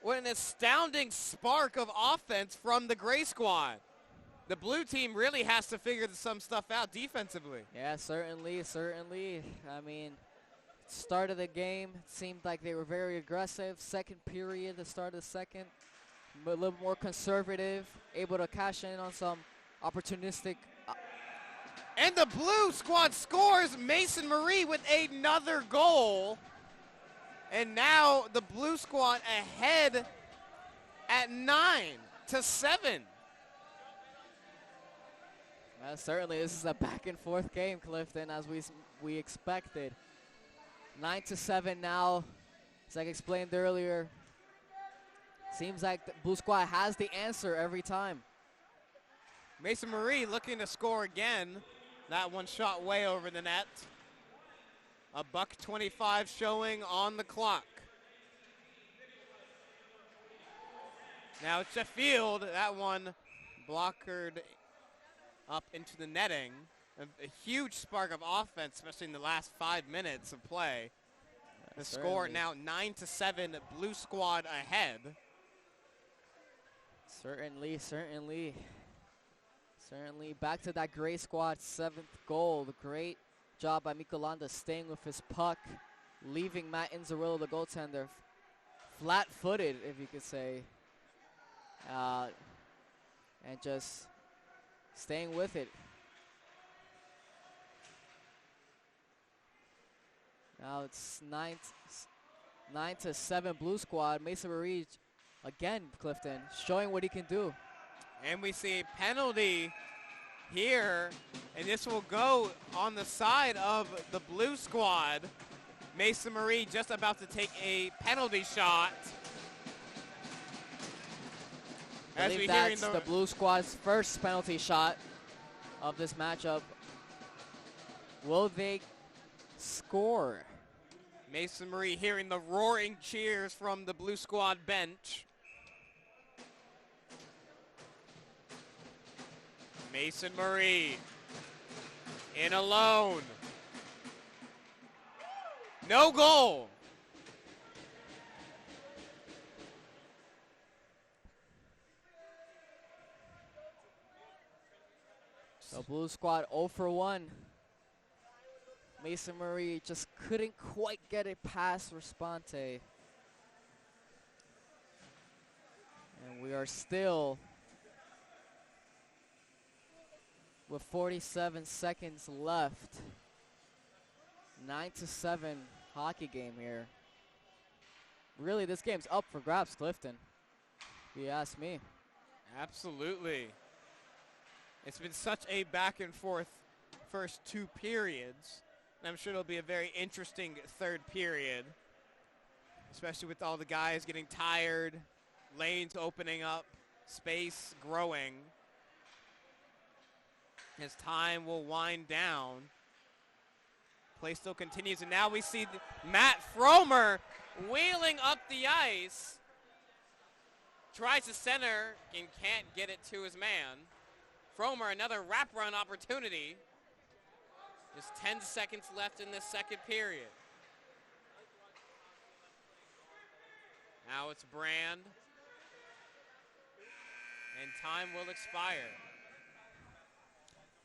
What an astounding spark of offense from the gray squad. The blue team really has to figure some stuff out defensively. Yeah, certainly. I mean, start of the game seemed like they were very aggressive. Second period, the start of the second, a little more conservative, able to cash in on some opportunistic. And the blue squad scores. Mason Marie with another goal. And now the blue squad ahead at 9-7. Certainly, this is a back-and-forth game, Clifton, as we expected. 9-7 now, as I explained earlier. Seems like the blue squad has the answer every time. Mason Marie looking to score again. That one shot way over the net. $1:25 showing on the clock. Now it's Sheffield. That one blockered up into the netting. A huge spark of offense, especially in the last 5 minutes of play. The score Certainly. now 9-7, Blue Squad ahead. Certainly, certainly. Certainly. Back to that gray squad, 7th goal. Great job by Michelanda staying with his puck, leaving Matt Inzerillo, the goaltender, flat-footed, if you could say, and just staying with it. Now it's 9-7 Blue Squad. Mason Marie again, Clifton, showing what he can do. And we see a penalty here, and this will go on the side of the Blue Squad. Mason Marie just about to take a penalty shot. I believe that's the Blue Squad's first penalty shot of this matchup. Will they score? Mason Marie hearing the roaring cheers from the Blue Squad bench. Mason Marie in alone. No goal. The Blue Squad 0 for 1. Mason Marie just couldn't quite get it past Responte. And we are still with 47 seconds left. 9-7 hockey game here. Really, this game's up for grabs, Clifton, if you ask me. Absolutely. It's been such a back and forth first 2 periods. And I'm sure it'll be a very interesting third period, especially with all the guys getting tired, lanes opening up, space growing. As time will wind down, play still continues, and now we see Matt Fromer wheeling up the ice. Tries to center and can't get it to his man. Fromer, another wraparound opportunity. Just 10 seconds left in this second period. Now it's Brand. And time will expire.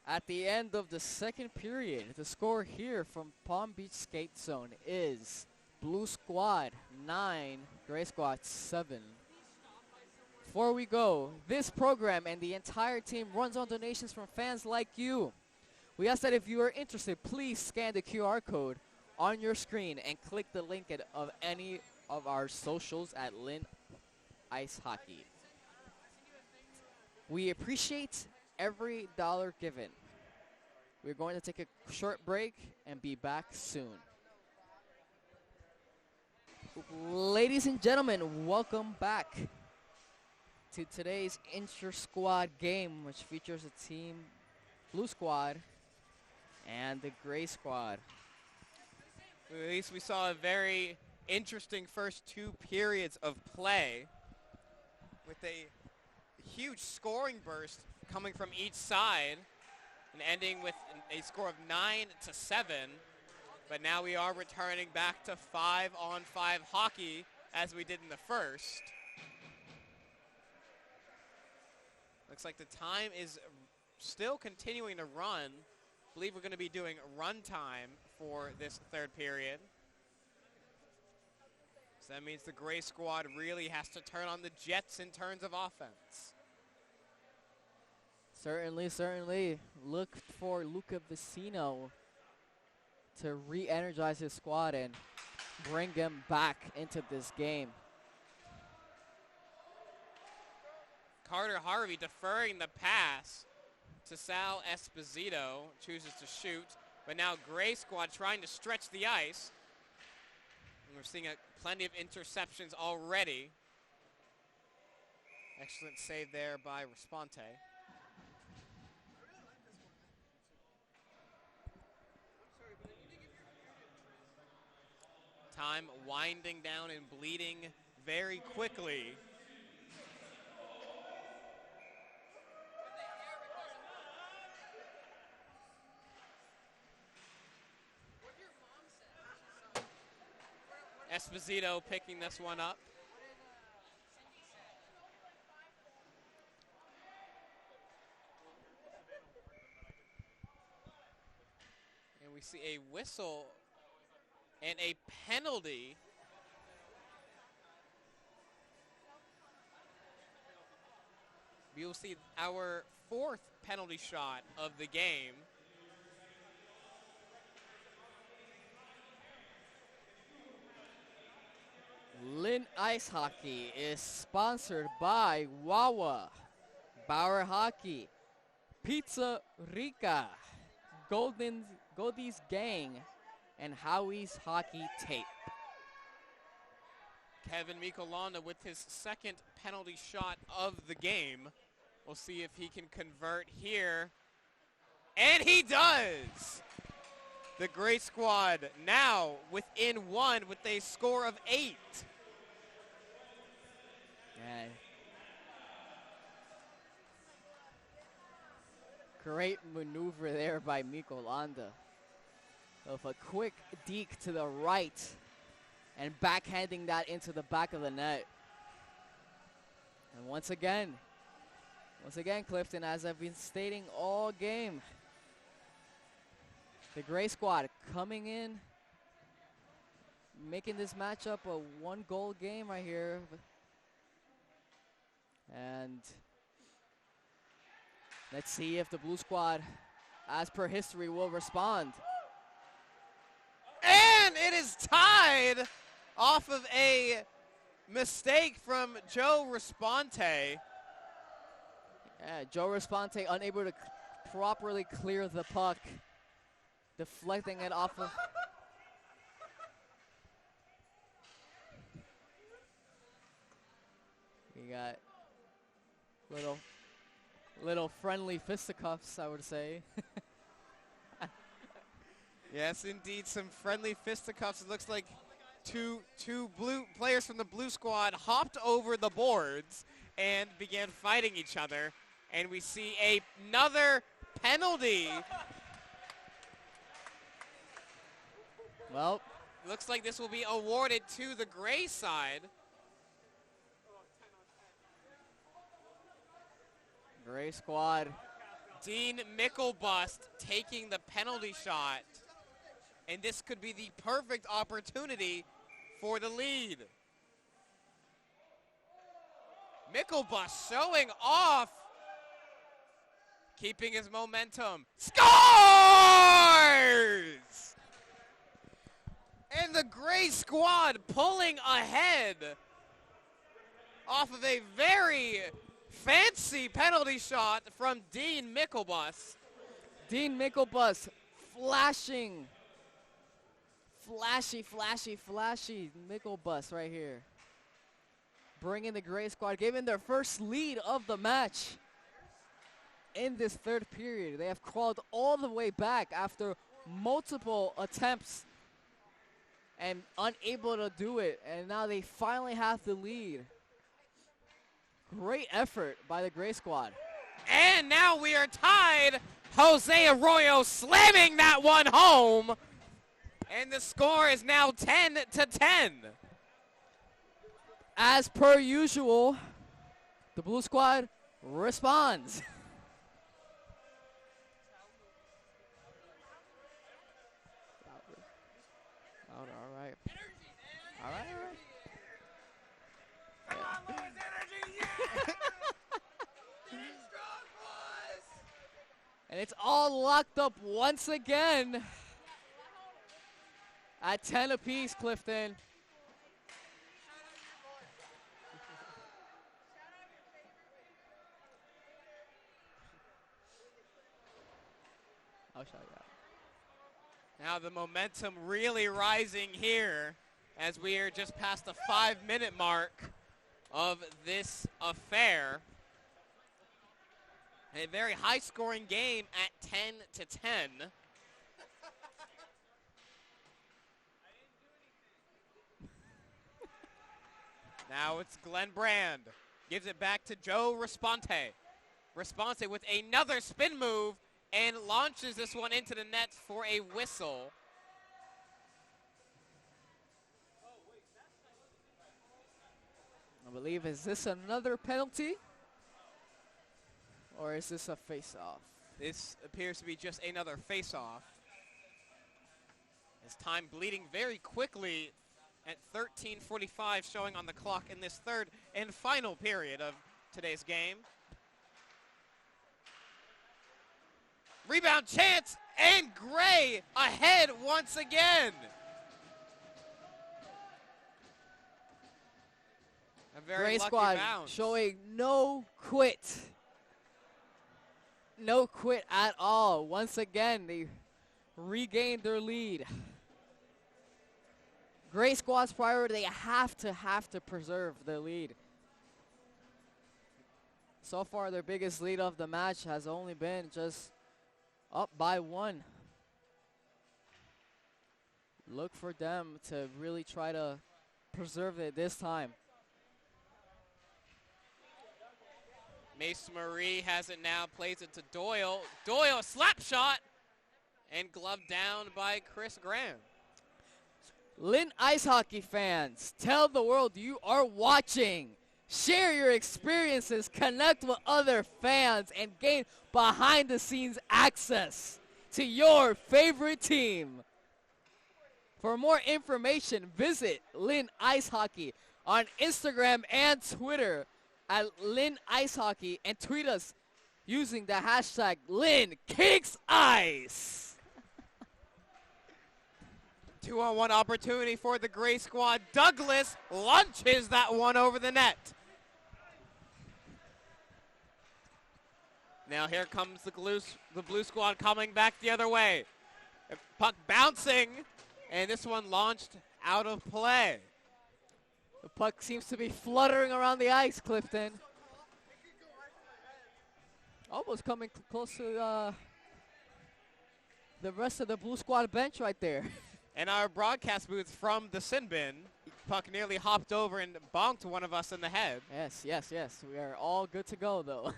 At the end of the second period, the score here from Palm Beach Skate Zone is Blue Squad 9, Gray Squad 7. Before we go, this program and the entire team runs on donations from fans like you. We ask that if you are interested, please scan the QR code on your screen and click the link of any of our socials at Lynn Ice Hockey. We appreciate every dollar given. We're going to take a short break and be back soon. Ladies and gentlemen, welcome back to today's inter-squad game, which features a team Blue Squad and the Gray Squad. At least we saw a very interesting first 2 periods of play with a huge scoring burst coming from each side and ending with a score of 9-7. But now we are returning back to 5-on-5 hockey as we did in the first. Looks like the time is still continuing to run. I believe we're going to be doing run time for this third period. So that means the Gray Squad really has to turn on the jets in terms of offense. Certainly, certainly. Look for Luca Vicino to re-energize his squad and bring him back into this game. Carter Harvey deferring the pass to Sal Esposito, chooses to shoot, but now Gray Squad trying to stretch the ice. And we're seeing plenty of interceptions already. Excellent save there by Responte. Time winding down and bleeding very quickly. Esposito picking this one up. And we see a whistle and a penalty. We will see our 4th penalty shot of the game. Lynn Ice Hockey is sponsored by Wawa, Bauer Hockey, Pizza Rica, Goldie's Gang, and Howie's Hockey Tape. Kevin Mikolanda with his 2nd penalty shot of the game. We'll see if he can convert here. And he does! The Gray Squad now within 1 with a score of 8. Yeah. Great maneuver there by Mikolanda. Of a quick deke to the right and backhanding that into the back of the net. And once again, Clifton, as I've been stating all game, the Gray Squad coming in, making this matchup a 1-goal game right here. And let's see if the Blue Squad, as per history, will respond. And it is tied off of a mistake from Joe Responte. Yeah, Joe Responte unable to properly clear the puck, deflecting it off of. We got little friendly fisticuffs, I would say. Yes, indeed, some friendly fisticuffs. It looks like two blue players from the Blue Squad hopped over the boards and began fighting each other. And we see another penalty. Well, Looks like this will be awarded to the Gray side. Gray Squad. Dean Mickelbust taking the penalty shot. And this could be the perfect opportunity for the lead. Mickelbust showing off. Keeping his momentum. Scores! And the Gray Squad pulling ahead off of a very fancy penalty shot from Dean Mickelbust. Dean Mickelbust flashing. Flashy Mickelbust right here. Bringing the Gray Squad, giving their first lead of the match in this 3rd period. They have crawled all the way back after multiple attempts and unable to do it. And now they finally have the lead. Great effort by the Gray Squad. And now we are tied. Jose Arroyo slamming that one home. And the score is now 10-10. As per usual, the Blue Squad responds. All right. And it's all locked up once again at 10 apiece, Clifton. I'll shout you out. Now the momentum really rising here as we are just past the 5-minute mark of this affair. A very high-scoring game at 10-10. Now it's Glenn Brand. Gives it back to Joe Responte. Responte with another spin move and launches this one into the net for a whistle. I believe, is this another penalty? Or is this a face-off? This appears to be just another face-off. As time bleeding very quickly at 13:45 showing on the clock in this third and final period of today's game. Rebound chance, and Gray ahead once again. A very Gray lucky squad bounce. showing no quit. No quit at all. Once again, they regained their lead. Gray squad's priority, they have to preserve their lead. So far, their biggest lead of the match has only been just up by 1. Look for them to really try to preserve it this time. Mace Marie has it now, plays it to Doyle. Doyle, slap shot, and gloved down by Chris Graham. Lynn ice hockey fans, tell the world you are watching. Share your experiences, connect with other fans, and gain behind-the-scenes access to your favorite team. For more information, visit Lynn Ice Hockey on Instagram and Twitter at Lynn Ice Hockey, and tweet us using the hashtag LynnKicksIce. 2-on-1 opportunity for the Gray squad. Douglas launches that one over the net. Now here comes the blue squad coming back the other way. Puck bouncing, and this one launched out of play. The puck seems to be fluttering around the ice, Clifton. Almost coming close to the rest of the blue squad bench right there. And our broadcast booth from the sin bin, puck nearly hopped over and bonked one of us in the head. Yes, yes, yes. We are all good to go, though.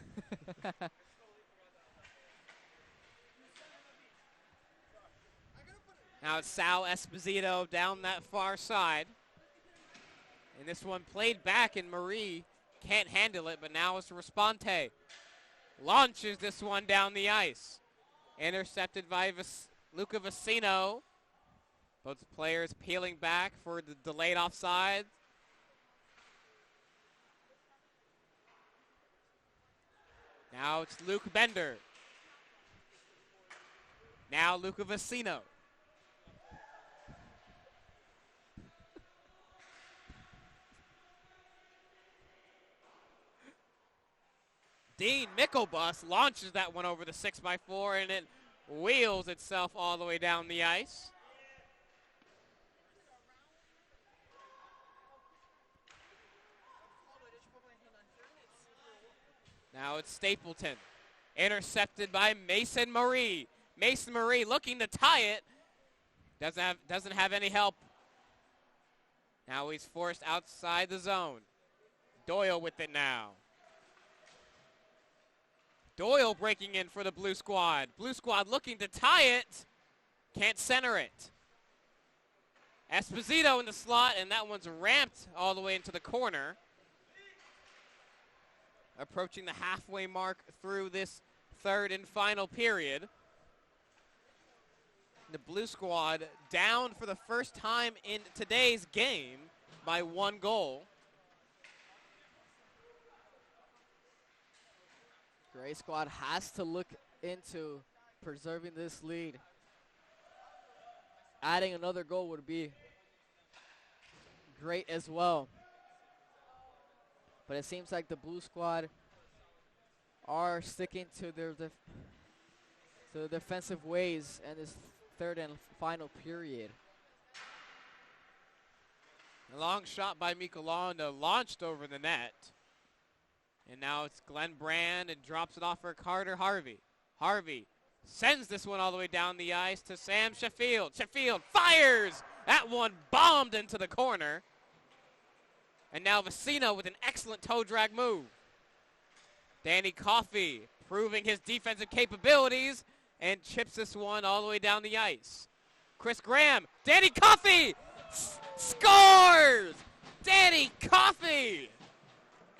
Now it's Sal Esposito down that far side. And this one played back, and Marie can't handle it, but now it's Responte. Launches this one down the ice. Intercepted by Luca Vicino. Both players peeling back for the delayed offside. Now it's Luke Bender. Now Luca Vicino. Dean Mickelbus launches that one over the 6x4, and it wheels itself all the way down the ice. Now it's Stapleton. Intercepted by Mason Marie. Mason Marie looking to tie it. Doesn't have any help. Now he's forced outside the zone. Doyle with it now. Doyle breaking in for the blue squad. Blue squad looking to tie it. Can't center it. Esposito in the slot, and that one's ramped all the way into the corner. Approaching the halfway mark through this third and final period. The blue squad down for the first time in today's game by 1 goal. Gray squad has to look into preserving this lead. Adding another goal would be great as well. But it seems like the blue squad are sticking to their defensive ways in this third and final period. A long shot by Michelanda launched over the net. And now it's Glenn Brand, and drops it off for Carter Harvey. Harvey sends this one all the way down the ice to Sam Sheffield. Sheffield fires! That one bombed into the corner. And now Vicino with an excellent toe drag move. Danny Coffey proving his defensive capabilities and chips this one all the way down the ice. Chris Graham, Danny Coffey scores! Danny Coffey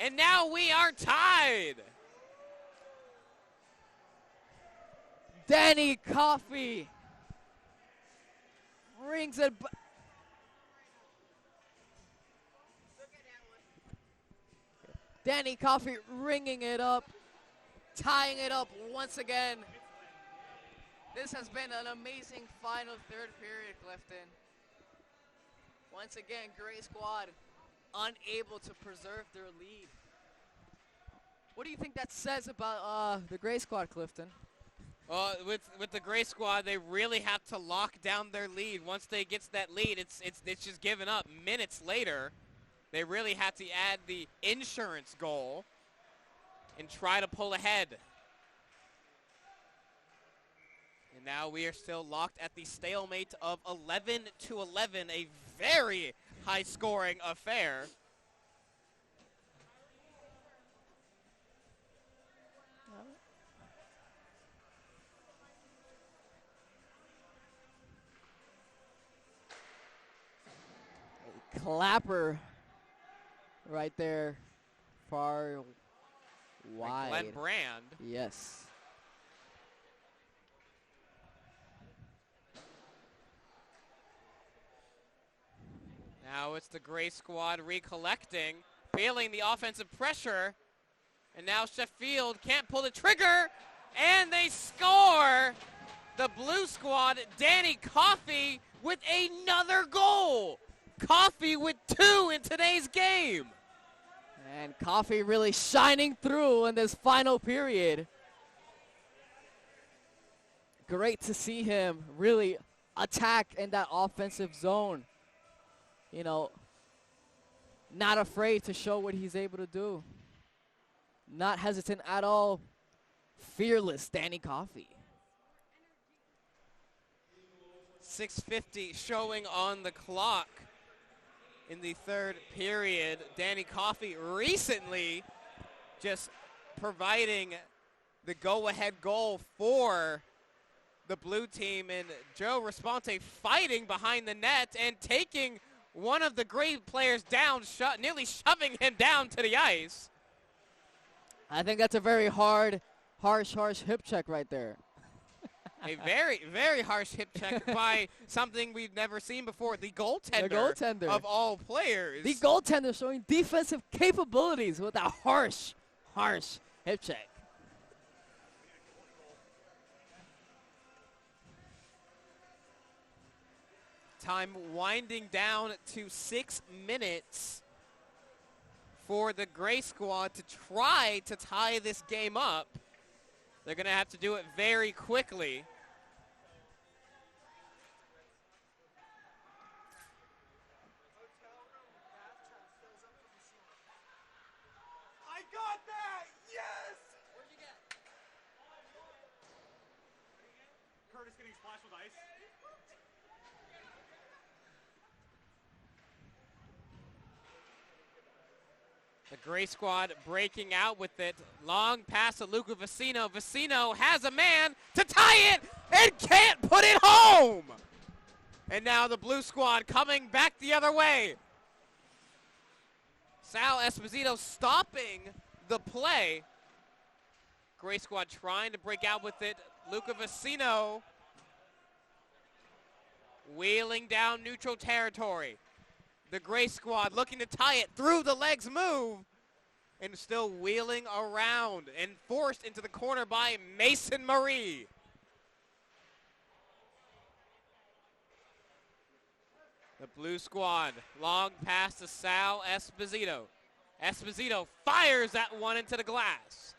And now we are tied. Danny Coffey rings it. Danny Coffey ringing it up, tying it up once again. This has been an amazing final third period, Clifton. Once again, Gray Squad unable to preserve their lead. What do you think that says about the Gray Squad, Clifton? With the Gray Squad, they really have to lock down their lead. Once they get that lead, it's just given up. Minutes later, they really had to add the insurance goal and try to pull ahead. And now we are still locked at the stalemate of 11-11, a very high-scoring affair. A clapper right there, far wide. Glenn Brand. Yes. Now it's the Gray Squad recollecting, feeling the offensive pressure. And now Sheffield can't pull the trigger, and they score! The Blue Squad, Danny Coffey with another goal! Coffey with 2 in today's game! And Coffey really shining through in this final period. Great to see him really attack in that offensive zone. You know, not afraid to show what he's able to do. Not hesitant at all. Fearless Danny Coffey. 6:50 showing on the clock in the third period. Danny Coffey recently just providing the go-ahead goal for the blue team, and Joe Responte fighting behind the net and taking one of the Gray players down, nearly shoving him down to the ice. I think that's a very harsh hip check right there. A very, very harsh hip check by something we've never seen before, the goaltender, of all players. The goaltender showing defensive capabilities with a harsh hip check. Time winding down to 6 minutes for the Gray Squad to try to tie this game up. They're going to have to do it very quickly. I got that! Yes! What'd you get? Curtis getting splashed with ice. The Gray Squad breaking out with it. Long pass to Luca Vicino. Vicino has a man to tie it and can't put it home. And now the Blue Squad coming back the other way. Sal Esposito stopping the play. Gray Squad trying to break out with it. Luca Vicino wheeling down neutral territory. The Gray Squad looking to tie it through the legs move and still wheeling around and forced into the corner by Mason Marie. The Blue Squad, long pass to Sal Esposito. Esposito fires that one into the glass.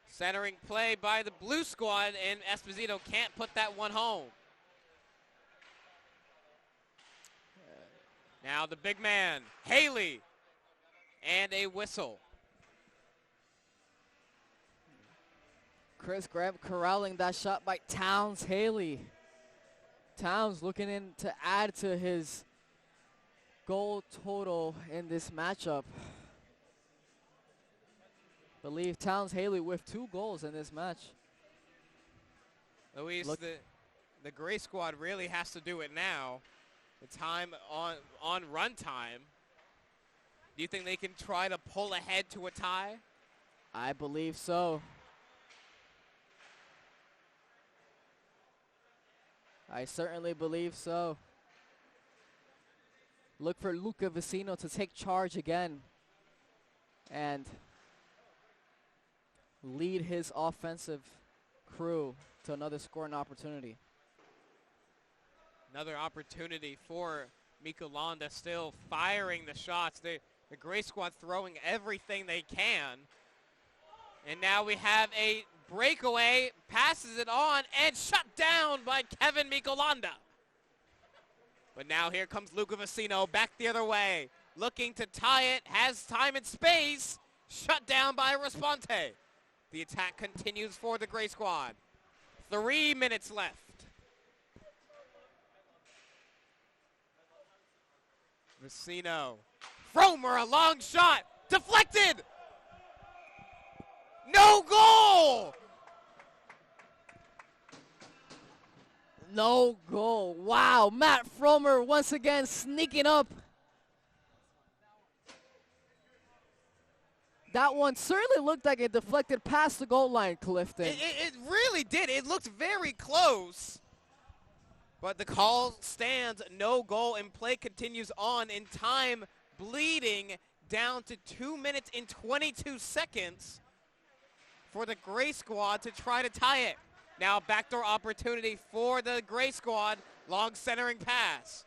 Centering play by the Blue Squad, and Esposito can't put that one home. Now the big man, Haley, and a whistle. Chris Graham corralling that shot by Towns Haley. Towns looking in to add to his goal total in this matchup. Believe Towns Haley with 2 goals in this match. Luis, the Gray Squad really has to do it now. The time on run time. Do you think they can try to pull ahead to a tie? I believe so. I certainly believe so. Look for Luca Vicino to take charge again and lead his offensive crew to another scoring opportunity. Another opportunity for Michelanda, still firing the shots. The Gray Squad throwing everything they can. And now we have a breakaway, passes it on, and shut down by Kevin Michelanda. But now here comes Luca Vicino back the other way, looking to tie it, has time and space, shut down by Responte. The attack continues for the Gray Squad. 3 minutes left. Vicino. Fromer, a long shot, deflected. No goal! No goal. Wow, Matt Fromer once again sneaking up. That one certainly looked like it deflected past the goal line, Clifton. It really did. It looked very close. But the call stands, no goal, and play continues on in time, bleeding down to 2 minutes and 22 seconds for the Gray Squad to try to tie it. Now backdoor opportunity for the Gray Squad, long centering pass.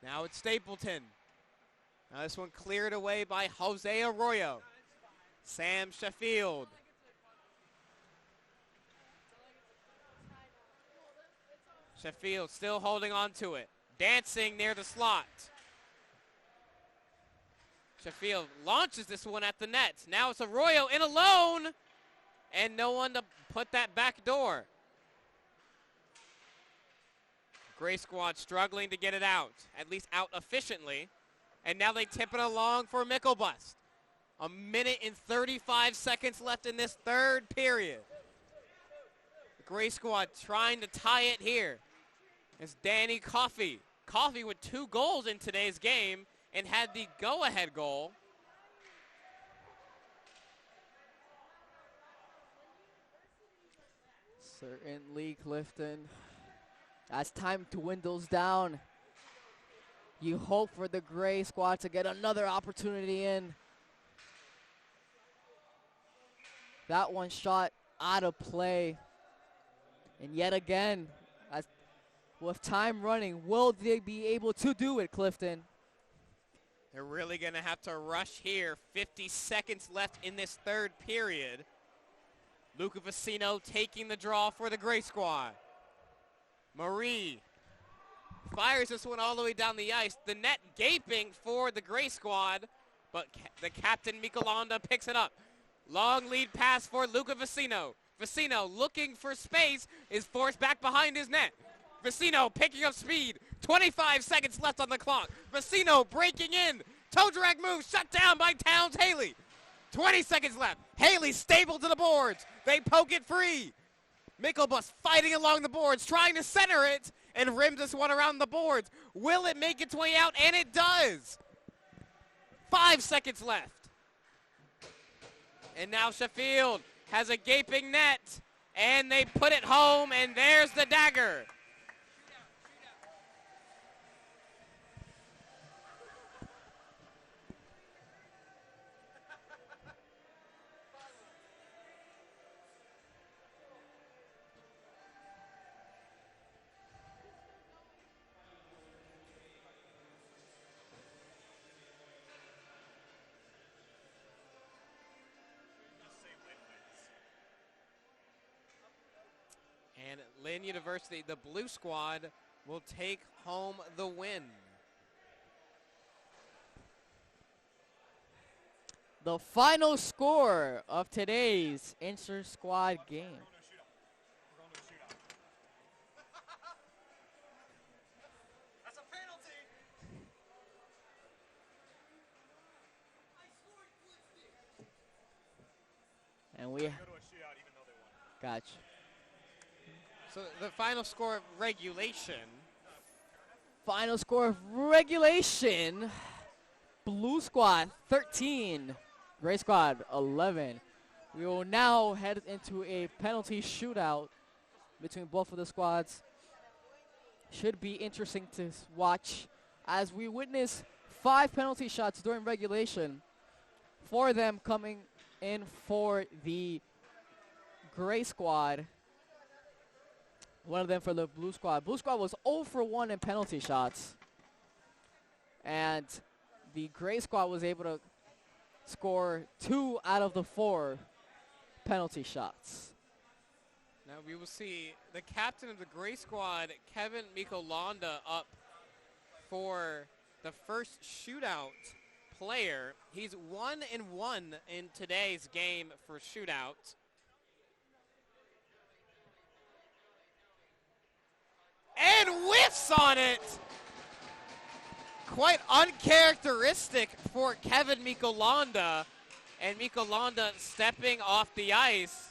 Now it's Stapleton. Now this one cleared away by Jose Arroyo. Sam Sheffield. Sheffield still holding on to it. Dancing near the slot. Sheffield launches this one at the net. Now it's Arroyo in alone. And no one to put that back door. Gray Squad struggling to get it out. At least out efficiently. And now they tip it along for Michelbust. 1 minute and 35 seconds left in this third period. The Gray Squad trying to tie it here. It's Danny Coffey. Coffey with 2 goals in today's game and had the go-ahead goal. Certainly, Clifton. As time dwindles down, you hope for the Gray Squad to get another opportunity in. That one shot out of play. And yet again, with time running, will they be able to do it, Clifton? They're really going to have to rush here. 50 seconds left in this third period. Luca Vicino taking the draw for the Gray Squad. Marie fires this one all the way down the ice. The net gaping for the Gray Squad, but the captain Michelanda picks it up. Long lead pass for Luca Vicino. Vicino looking for space, is forced back behind his net. Vicino picking up speed. 25 seconds left on the clock. Vicino breaking in. Toe drag move shut down by Towns Haley. 20 seconds left. Haley stable to the boards. They poke it free. Michelbus fighting along the boards, trying to center it, and rims this one around the boards. Will it make its way out? And it does. 5 seconds left. And now Sheffield has a gaping net, and they put it home, and there's the dagger. And Lynn University, the Blue Squad, will take home the win. The final score of today's inter-squad game. That's a penalty. And we Go to a shootout even though they won. gotcha. So the final score of regulation. Final score of regulation. Blue squad 13, gray squad 11. We will now head into a penalty shootout between both of the squads. Should be interesting to watch as we witness 5 penalty shots during regulation. 4 of them coming in for the gray squad. 1 of them for the blue squad. Blue squad was 0 for 1 in penalty shots. And the gray squad was able to score 2 out of the 4 penalty shots. Now we will see the captain of the gray squad, Kevin Mikolonda, up for the first shootout player. He's 1-1 in today's game for shootout. And whiffs on it! Quite uncharacteristic for Kevin Mikolonda. And Mikolonda stepping off the ice.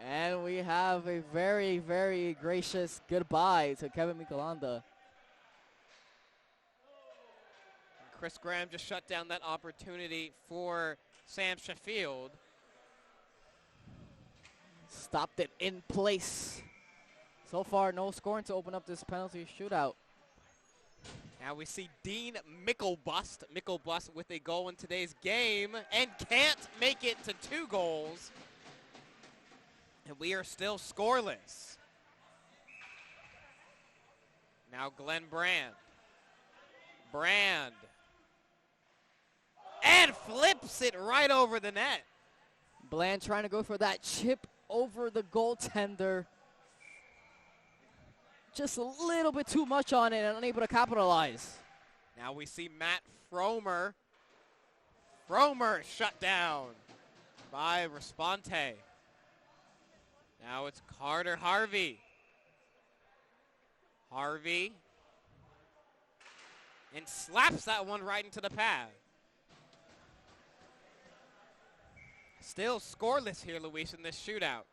And we have a very, very gracious goodbye to Kevin Mikolonda. Chris Graham just shut down that opportunity for Sam Sheffield. Stopped it in place. So far, no scoring to open up this penalty shootout. Now we see Dean Mickelbust. Mickelbust with a goal in today's game and can't make it to 2 goals. And we are still scoreless. Now Glenn Brand. Brand. And flips it right over the net. Bland trying to go for that chip over the goaltender. Just a little bit too much on it and unable to capitalize. Now we see Matt Fromer. Fromer shut down by Responte. Now it's Carter Harvey. Harvey. And slaps that one right into the pad. Still scoreless here, Luis, in this shootout.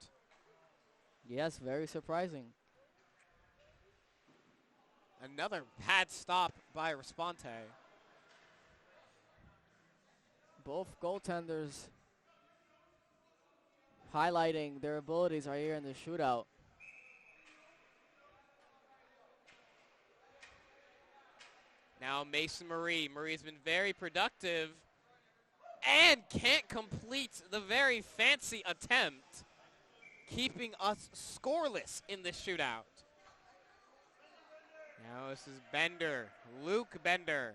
Yes, very surprising. Another pad stop by Responte. Both goaltenders highlighting their abilities right here in the shootout. Now Mason Marie. Marie's been very productive and can't complete the very fancy attempt, keeping us scoreless in this shootout. Now this is Bender, Luke Bender,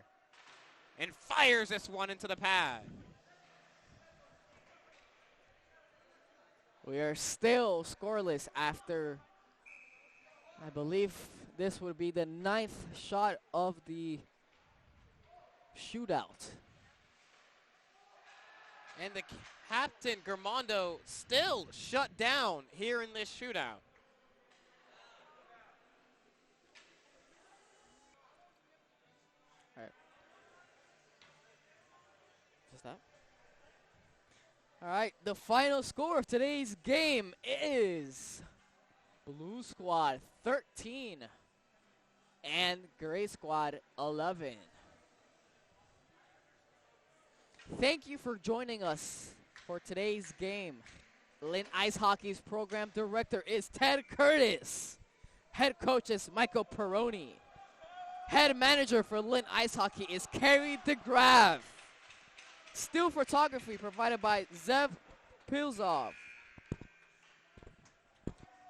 and fires this one into the pad. We are still scoreless after, I believe this would be the 9th shot of the shootout. And the captain, Germondo, still shut down here in this shootout. All right. Just that. All right, the final score of today's game is Blue Squad 13 and Gray Squad 11. Thank you for joining us for today's game. Lynn Ice Hockey's program director is Ted Curtis. Head coach is Michael Peroni. Head manager for Lynn Ice Hockey is Carrie DeGraff. Still photography provided by Zev Pilzov.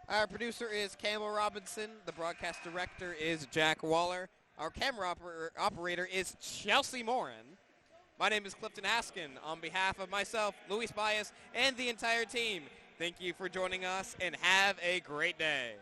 Our producer is Campbell Robinson. The broadcast director is Jack Waller. Our camera operator is Chelsea Morin. My name is Clifton Haskin. On behalf of myself, Luis Baez, and the entire team, thank you for joining us and have a great day.